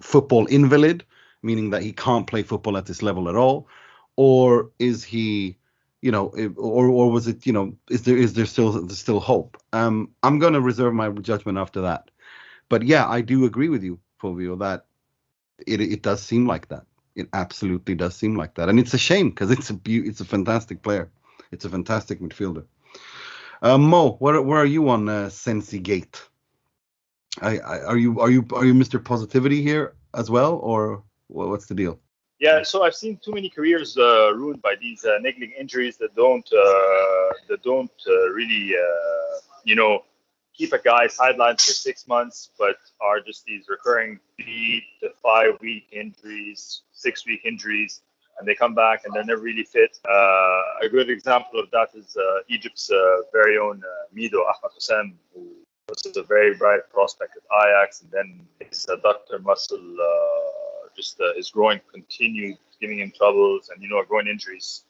football invalid, meaning that he can't play football at this level at all, or is he, or was it, is there still hope? I'm going to reserve my judgment after that, but yeah, I do agree with you, Fulvio, that it does seem like that. It absolutely does seem like that, and it's a shame because it's a fantastic player. It's a fantastic midfielder. Mo, where are you on Sensi Gate? Are you Mr. Positivity here as well, or what's the deal? Yeah, so I've seen too many careers ruined by these niggling injuries that don't really keep a guy sidelined for 6 months, but are just these recurring 3 to 5 week injuries, 6 week injuries, and they come back and they're never really fit. A good example of that is Egypt's very own Mido Ahmad Hussein, who was a very bright prospect at Ajax, and then his adductor muscle, his groin continued giving him troubles, and groin injuries,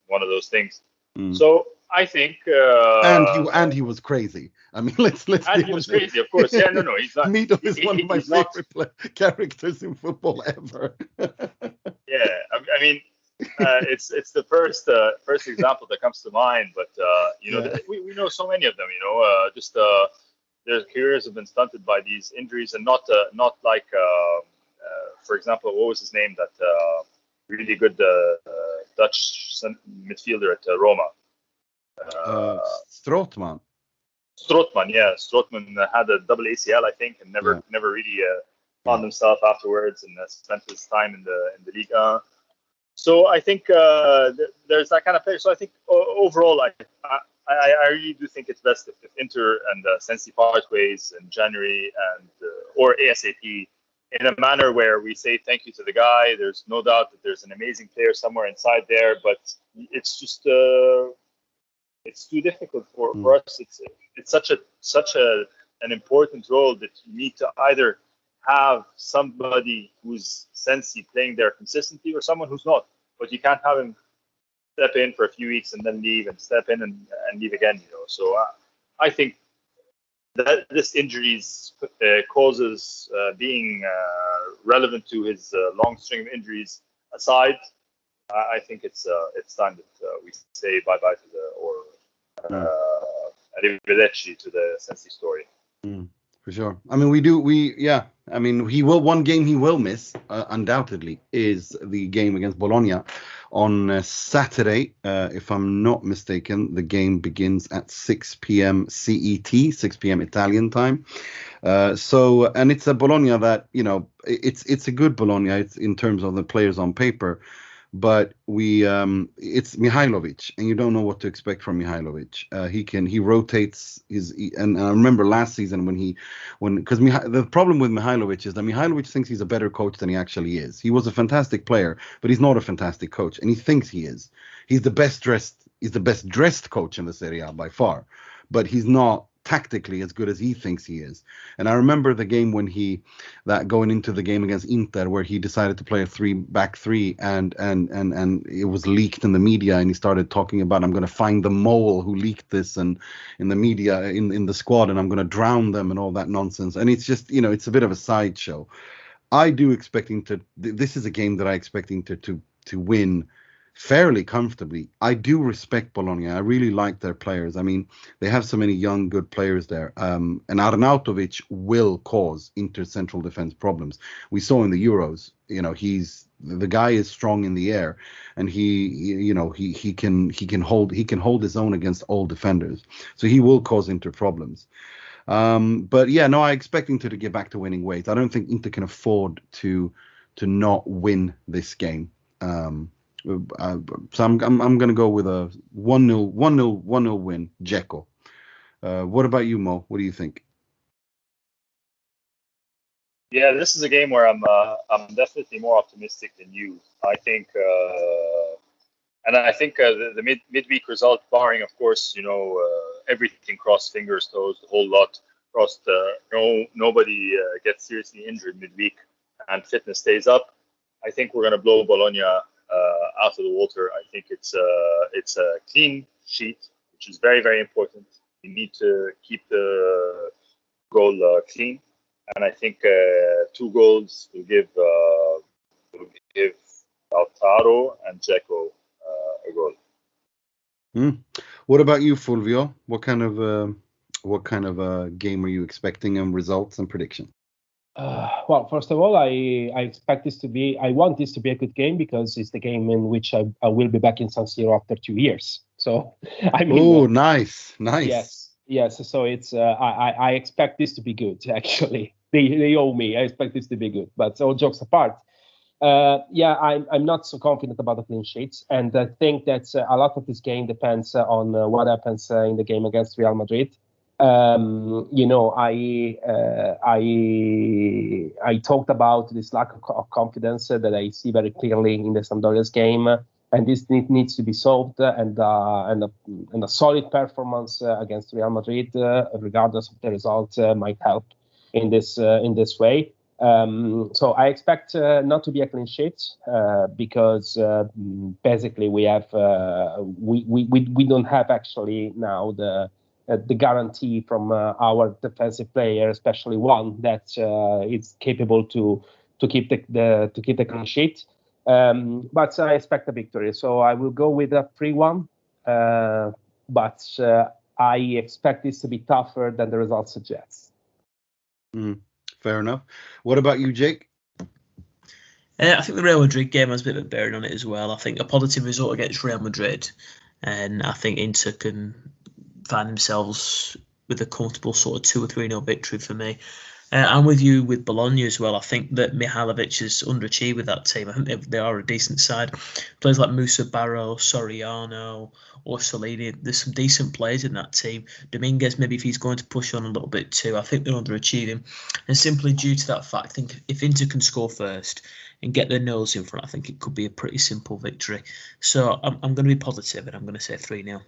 one of those things. So I think, and he was crazy. I mean, let's. And he was crazy, of course. Yeah, no, he's not. Mido is one of my favorite characters in football ever. Yeah, I mean, it's the first example that comes to mind. But we know so many of them. Their careers have been stunted by these injuries, and not like, for example, what was his name? That really good Dutch midfielder at Roma. Strootman. Yeah. Strootman had a double ACL, I think, and never really found himself afterwards, and spent his time in the Liga. So I think there's that kind of player. So I think overall, I really do think it's best if Inter and Sensi part ways in January or ASAP, in a manner where we say thank you to the guy. There's no doubt that there's an amazing player somewhere inside there, but it's just it's too difficult for us. It's such an important role that you need to either have somebody who's Sensi playing there consistently, or someone who's not. But you can't have him step in for a few weeks and then leave, and step in and leave again. So I think that this injuries causes being relevant to his long string of injuries aside, I think it's time that we say bye bye to arrivederci to the Sensi story. For sure. I mean, I mean, one game he will miss, undoubtedly, is the game against Bologna on Saturday. If I'm not mistaken, the game begins at 6 p.m. CET, 6 p.m. Italian time. And it's a Bologna that, it's a good Bologna. It's in terms of the players on paper. But it's Mihajlovic, and you don't know what to expect from Mihajlovic. He rotates and I remember last season because the problem with Mihajlovic is that Mihajlovic thinks he's a better coach than he actually is. He was a fantastic player, but he's not a fantastic coach, and he thinks he is. He's the best dressed coach in the Serie A by far, but he's not tactically as good as he thinks he is. And I remember the game when going into the game against Inter, where he decided to play a 3-back-3, and it was leaked in the media, and he started talking about, I'm going to find the mole who leaked this, and in the media, in the squad, and I'm going to drown them, and all that nonsense. And it's just, it's a bit of a sideshow. I do expecting this is a game that I expecting to win fairly comfortably. I do respect Bologna. I really like their players. I mean, they have so many young, good players there. And Arnautovic will cause Inter central defense problems. We saw in the Euros, the guy is strong in the air, and he can hold his own against all defenders. So he will cause Inter problems. But yeah, no, I expect Inter to get back to winning ways. I don't think Inter can afford to not win this game. So I'm going to go with a 1-0 win, Dzeko. What about you, Mo? What do you think? Yeah, this is a game where I'm definitely more optimistic than you. I think, the midweek result, barring of course, everything crossed fingers, toes, the whole lot crossed. Nobody gets seriously injured midweek, and fitness stays up. I think we're going to blow Bologna out of the water. I think it's a clean sheet, which is very, very important. You need to keep the goal clean, and I think 2 goals will give Lautaro and Dzeko a goal. What about you, Fulvio? What kind of game are you expecting, and results and prediction? Well, first of all, I expect this to be. I want this to be a good game because it's the game in which I will be back in San Siro after 2 years. So, I mean, Oh, nice. yes. So it's I expect this to be good. Actually, they owe me. I expect this to be good. But all jokes apart, I'm not so confident about the clean sheets, and I think that a lot of this game depends on what happens in the game against Real Madrid. I talked about this lack of confidence that I see very clearly in the Sampdoria's game, and this needs to be solved. And a solid performance against Real Madrid, regardless of the result, might help in this way. So I expect not to be a clean sheet because basically we have we don't have actually now the guarantee from our defensive player, especially one that is capable to keep the clean sheet. But I expect a victory, so I will go with a 3-1. But I expect this to be tougher than the result suggests. Fair enough. What about you, Jake? I think the Real Madrid game has a bit of a bearing on it as well. I think a positive result against Real Madrid, and I think Inter can find themselves with a comfortable sort of 2 or 3-0 victory for me. I'm with you with Bologna as well. I think that Mihajlovic has underachieved with that team. I think they are a decent side. Players like Musa Barrow, Soriano, or Solini, there's some decent players in that team. Dominguez, maybe if he's going to push on a little bit too, I think they're underachieving. And simply due to that fact, I think if Inter can score first and get their nose in front, I think it could be a pretty simple victory. So I'm going to be positive, and I'm going to say 3-0.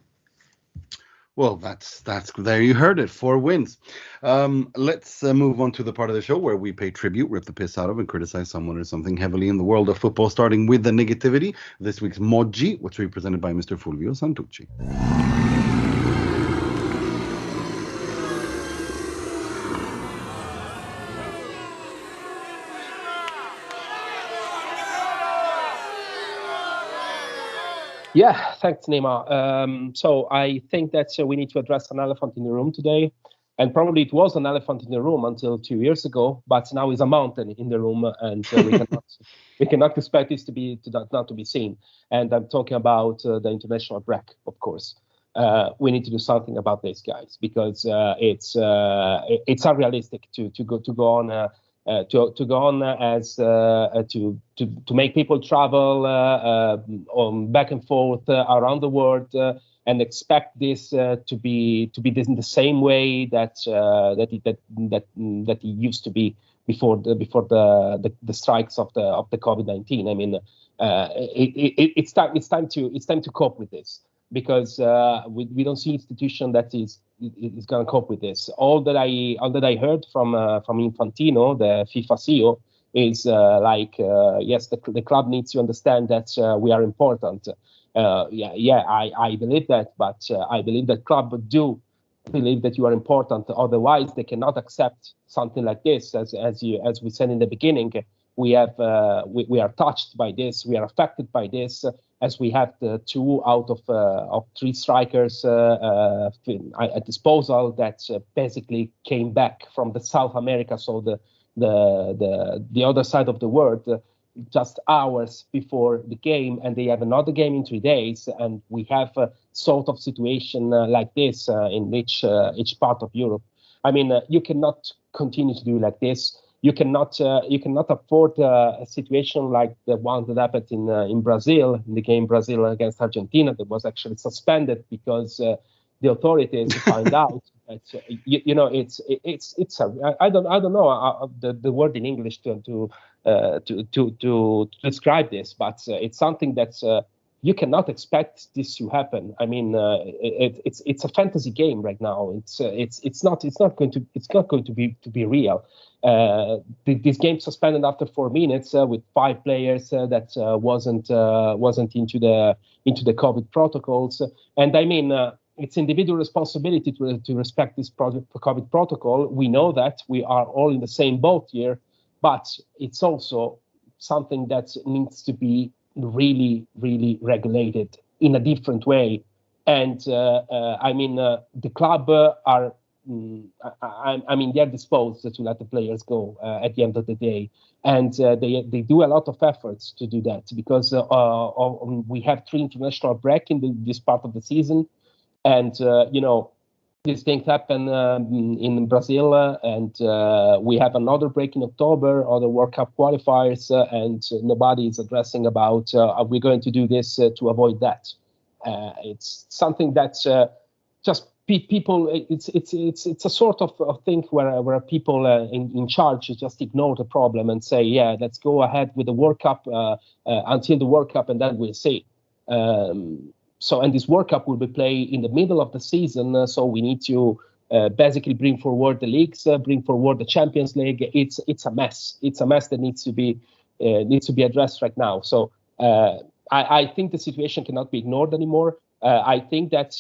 Well, that's there you heard it. 4 wins. Let's move on to the part of the show where we pay tribute, rip the piss out of, and criticize someone or something heavily in the world of football, starting with the negativity. This week's Moggi, which will be presented by Mr. Fulvio Santucci. Yeah, thanks, Nima. So I think that we need to address an elephant in the room today. And probably it was an elephant in the room until 2 years ago, but now it's a mountain in the room, and we cannot expect this not to be seen. And I'm talking about the international break, of course. We need to do something about this, guys, because it's unrealistic to go on. To go on as to make people travel back and forth around the world and expect this to be this in the same way that it used to be before the strikes of the COVID-19. I mean, it's time to cope with this, because we don't see institution that is going to cope with this. All that I heard from Infantino, the FIFA CEO, is yes, the club needs to understand that we are important. I believe that, but I believe that club do believe that you are important. Otherwise, they cannot accept something like this. As we said in the beginning, we are touched by this. We are affected by this. As we have the 2 out of 3 strikers at disposal that basically came back from the South America, so the other side of the world, just hours before the game, and they have another game in 3 days, and we have a sort of situation like this in each part of Europe. I mean, you cannot continue to do like this. You cannot afford a situation like the one that happened in Brazil, in the game Brazil against Argentina, that was actually suspended because the authorities find out that I don't know the word in English to describe this, but it's something that you cannot expect this to happen. I mean, it's a fantasy game right now. It's not going to be real. This game suspended after 4 minutes with 5 players that wasn't into the COVID protocols. And I mean, it's individual responsibility to respect this COVID protocol. We know that we are all in the same boat here, but it's also something that needs to be really, really regulated in a different way. And I mean, the club are I mean, they're disposed to let the players go at the end of the day, and they do a lot of efforts to do that because we have 3 international break in this part of the season, and these things happen in Brazil, and we have another break in October, other World Cup qualifiers, and nobody is addressing about are we going to do this to avoid that. It's something that's just people. It's a sort of thing where people in charge just ignore the problem and say, yeah, let's go ahead with the World Cup until the World Cup, and then we'll see. And this World Cup will be played in the middle of the season, so we need to basically bring forward the leagues, bring forward the Champions League. It's a mess. It's a mess that needs to be addressed right now. So I think the situation cannot be ignored anymore. I think that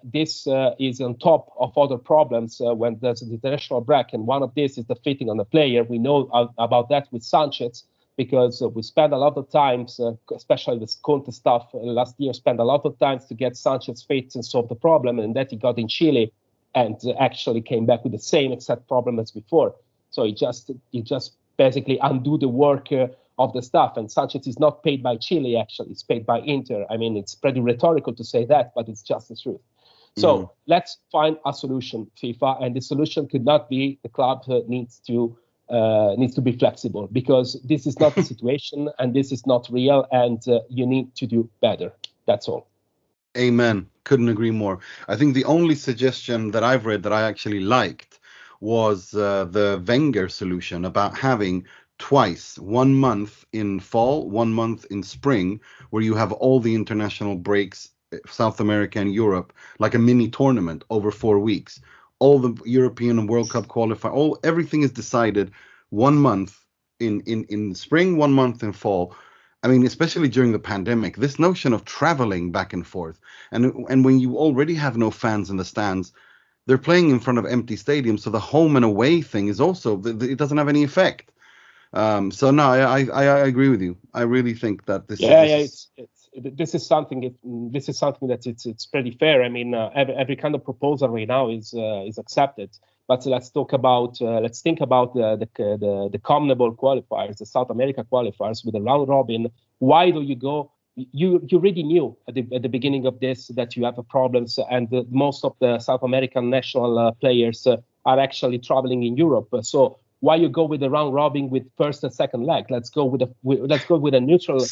this is on top of other problems when there's an international break, and one of this is the fitting on the player. We know about that with Sanchez, because we spent a lot of times, especially with Conte stuff last year, spent a lot of times to get Sanchez fit and solve the problem, and that he got in Chile and actually came back with the same exact problem as before. So he just basically undo the work of the staff, and Sanchez is not paid by Chile, actually. It's paid by Inter. I mean, it's pretty rhetorical to say that, but it's just the truth. So let's find a solution, FIFA, and the solution could not be the club needs to be flexible, because this is not the situation and this is not real, and you need to do better. That's all. Amen. Couldn't agree more. I think the only suggestion that I've read that I actually liked was the Wenger solution about having twice, 1 month in fall, 1 month in spring, where you have all the international breaks, South America and Europe, like a mini tournament over 4 weeks. All the European and World Cup qualifier, everything is decided 1 month in spring, 1 month in fall. I mean, especially during the pandemic, this notion of traveling back and forth, and when you already have no fans in the stands, they're playing in front of empty stadiums, so the home and away thing is also, it doesn't have any effect. So no, I agree with you. I really think that this is something that it's pretty fair. I mean, every kind of proposal right now is accepted. But let's think about the CONMEBOL qualifiers, the South America qualifiers with the round robin. Why do you go? You already knew at the beginning of this that you have problems, and most of the South American national players are actually traveling in Europe. So why you go with the round robin with first and second leg? Let's go with a neutral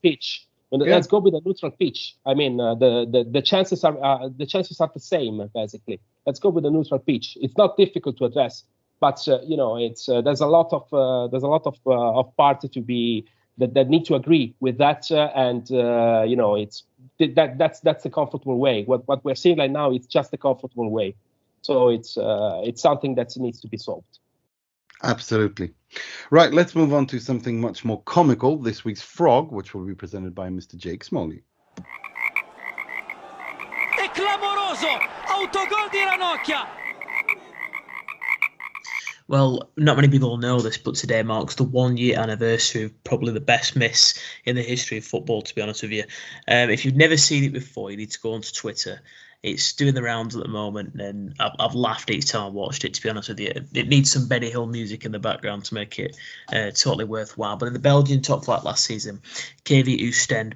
pitch. Let's go with a neutral pitch. I mean, the chances are the same basically. Let's go with a neutral pitch. It's not difficult to address, but it's there's a lot of parties to be that need to agree with that, and that's a comfortable way. What we're seeing right now is just a comfortable way. So it's something that needs to be solved. Absolutely. Right, let's move on to something much more comical. This week's Frog, which will be presented by Mr. Jake Smalley. È clamoroso! Autogol di Ranocchia! Well, not many people know this, but today marks the 1 year anniversary of probably the best miss in the history of football, to be honest with you. If you've never seen it before, you need to go onto Twitter. It's doing the rounds at the moment, and I've laughed each time I watched it, to be honest with you. It needs some Benny Hill music in the background to make it totally worthwhile. But in the Belgian top flight last season, KV Oostende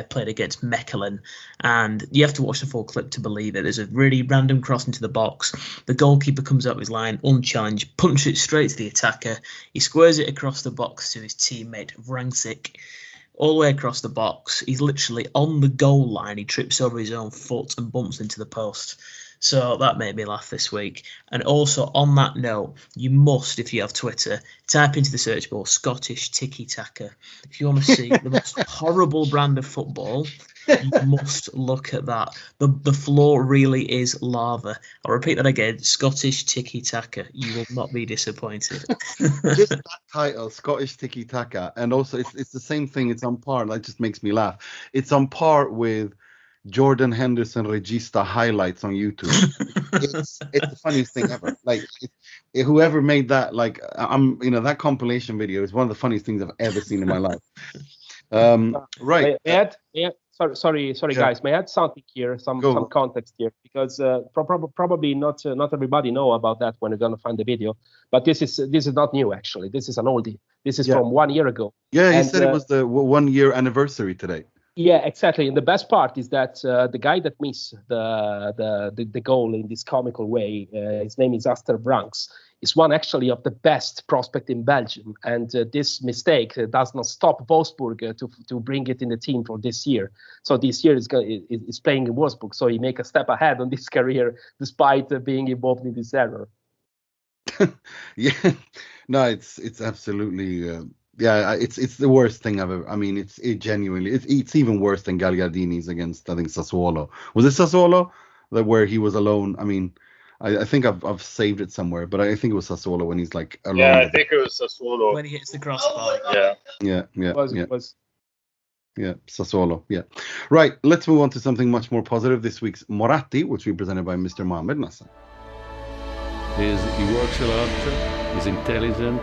played against Mechelen, and you have to watch the full clip to believe it. There's a really random cross into the box. The goalkeeper comes up his line unchallenged, punches it straight to the attacker. He squares it across the box to his teammate, Vrancic. All the way across the box. He's literally on the goal line. He trips over his own foot and bumps into the post. So that made me laugh this week. And also, on that note, you must, if you have Twitter, type into the search bar Scottish tiki-taka. If you want to see the most horrible brand of football, you must look at that. The floor really is lava. I'll repeat that again, Scottish tiki-taka. You will not be disappointed. Just that title, Scottish tiki-taka. And also, it's the same thing. It's on par. That just makes me laugh. It's on par with Jordan Henderson Regista highlights on YouTube. It's the funniest thing ever. Like whoever made that, that compilation video is one of the funniest things I've ever seen in my life. Right. sorry, Yeah. guys. May I add something here, some context here, because probably not everybody know about that when you're gonna find the video. But this is not new actually. This is an oldie. This is from 1 year ago. Yeah, he said it was the 1 year anniversary today. Yeah, exactly. And the best part is that the guy that missed the goal in this comical way, his name is Aster Branks, is one actually of the best prospect in Belgium. And this mistake does not stop Wolfsburg to bring it in the team for this year. So this year is playing in Wolfsburg. So he make a step ahead on this career despite being involved in this error. Yeah, no, it's absolutely. It's the worst thing I've ever. I mean, it's even worse than Gagliardini's against, I think, Sassuolo. Was it Sassuolo where he was alone? I mean, I think I've saved it somewhere, but I think it was Sassuolo when he's like alone. Yeah, I think it was Sassuolo when he hits the crossbar. Yeah, Sassuolo. Yeah, right. Let's move on to something much more positive. This week's Moratti, which we presented by Mr. Mohamed Nassar. He works a lot. He's intelligent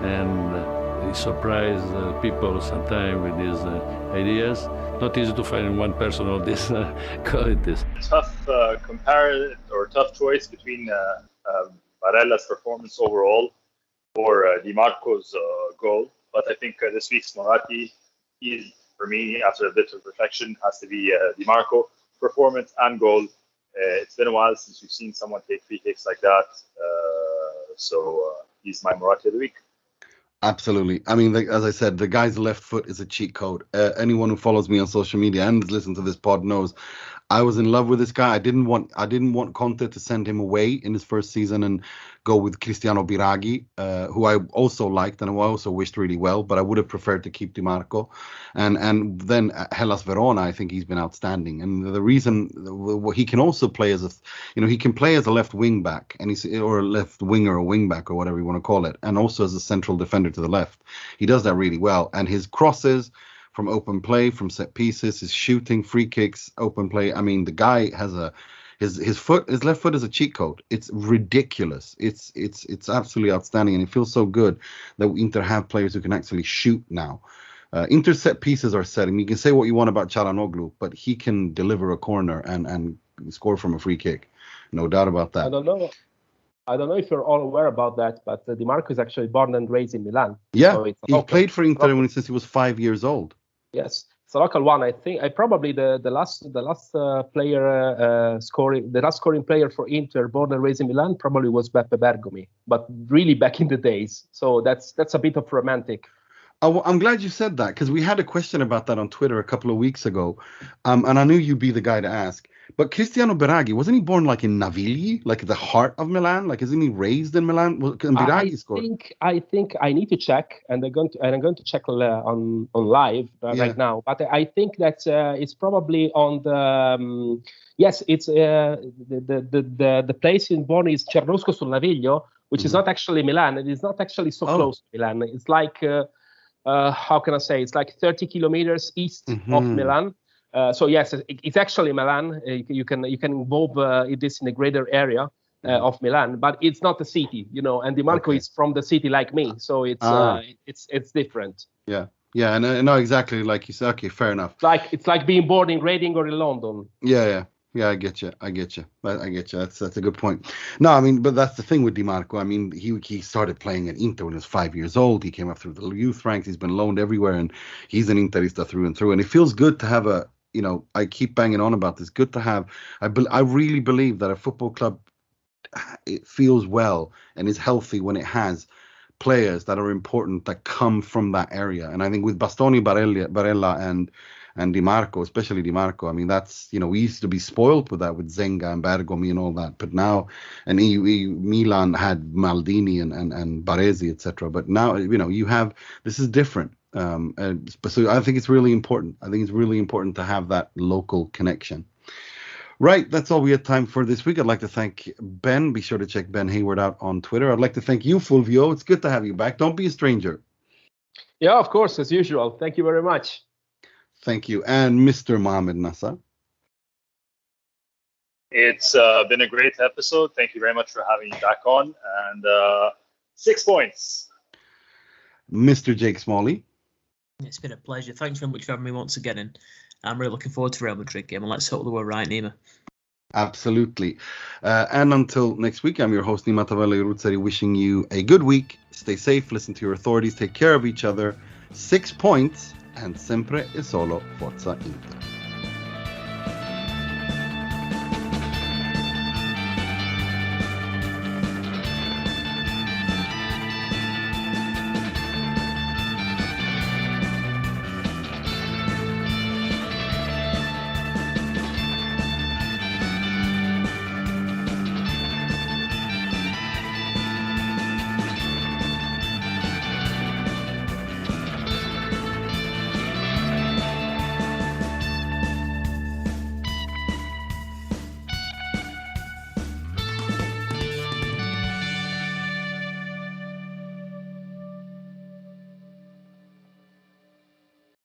and. He surprised people sometimes with his ideas. Not easy to find one person of these qualities. Tough tough choice between Barella's performance overall or Dimarco's goal. But I think this week's Moratti, for me, after a bit of reflection, has to be Dimarco performance and goal. It's been a while since we've seen someone take free kicks like that. So he's my Moratti of the week. Absolutely. I mean, as I said, the guy's left foot is a cheat code. Anyone who follows me on social media and has listened to this pod knows I was in love with this guy. I didn't want Conte to send him away in his first season and go with Cristiano Biraghi, who I also liked and who I also wished really well, but I would have preferred to keep Dimarco. And then Hellas Verona, I think he's been outstanding. And the reason he can also play as he can play as a left wing back or a left winger or wing back or whatever you want to call it, and also as a central defender to the left. He does that really well. And his crosses from open play, from set pieces, his shooting, free kicks, open play. I mean, the guy has his left foot is a cheat code. It's ridiculous. It's absolutely outstanding, and it feels so good that Inter have players who can actually shoot now. Inter set pieces are set. I mean, you can say what you want about Çalhanoğlu, but he can deliver a corner and score from a free kick. No doubt about that. I don't know if you're all aware about that, but Dimarco is actually born and raised in Milan. Yeah, so he played for Inter since he was 5 years old. Yes, it's a local one. I think probably the last player scoring player for Inter, born and raised in Milan, probably was Beppe Bergomi, but really back in the days. So that's a bit of romantic. Oh, I'm glad you said that, because we had a question about that on Twitter a couple of weeks ago, and I knew you'd be the guy to ask. But Cristiano Biraghi, wasn't he born like in Navigli, like the heart of Milan? Like, isn't he raised in Milan? I think I need to check, and I'm going to check on live right now. But I think that it's probably on the yes, it's the place in born is Cernusco sul Naviglio, which is not actually Milan. It is not actually so close to Milan. It's like how can I say? It's like 30 kilometers east of Milan. So yes, it's actually Milan. You can involve this in a greater area of Milan, but it's not the city, And Dimarco is from the city like me, so it's different. Yeah, and I know exactly like you said. Okay, fair enough. It's like being born in Reading or in London. Yeah. I get you. That's a good point. No, I mean, but that's the thing with Dimarco. I mean, he started playing at Inter when he was 5 years old. He came up through the youth ranks. He's been loaned everywhere, and he's an Interista through and through. And it feels good to have I keep banging on about this. Good to have. I really believe that a football club, it feels well and is healthy when it has players that are important that come from that area. And I think with Bastoni, Barella, and Dimarco, especially Dimarco, I mean, that's, we used to be spoiled with that with Zenga and Bergomi and all that. But now, and Milan had Maldini and Baresi, etc. But now, you have, this is different. So I think it's really important. I think it's really important to have that local connection. Right, that's all we had time for this week. I'd like to thank Ben. Be sure to check Ben Hayward out on Twitter. I'd like to thank you, Fulvio. It's good to have you back. Don't be a stranger. Yeah, of course, as usual. Thank you very much. Thank you. And Mr. Mohamed Nassar. It's been a great episode. Thank you very much for having me back on. And 6 points. Mr. Jake Smalley. It's been a pleasure. Thanks very much for having me once again. And I'm really looking forward to the Real Madrid game, and let's hope that we're right, Nima. Absolutely. And until next week, I'm your host, Nima Tavallaey, wishing you a good week. Stay safe, listen to your authorities, take care of each other. 6 points, and sempre e solo Forza Inter.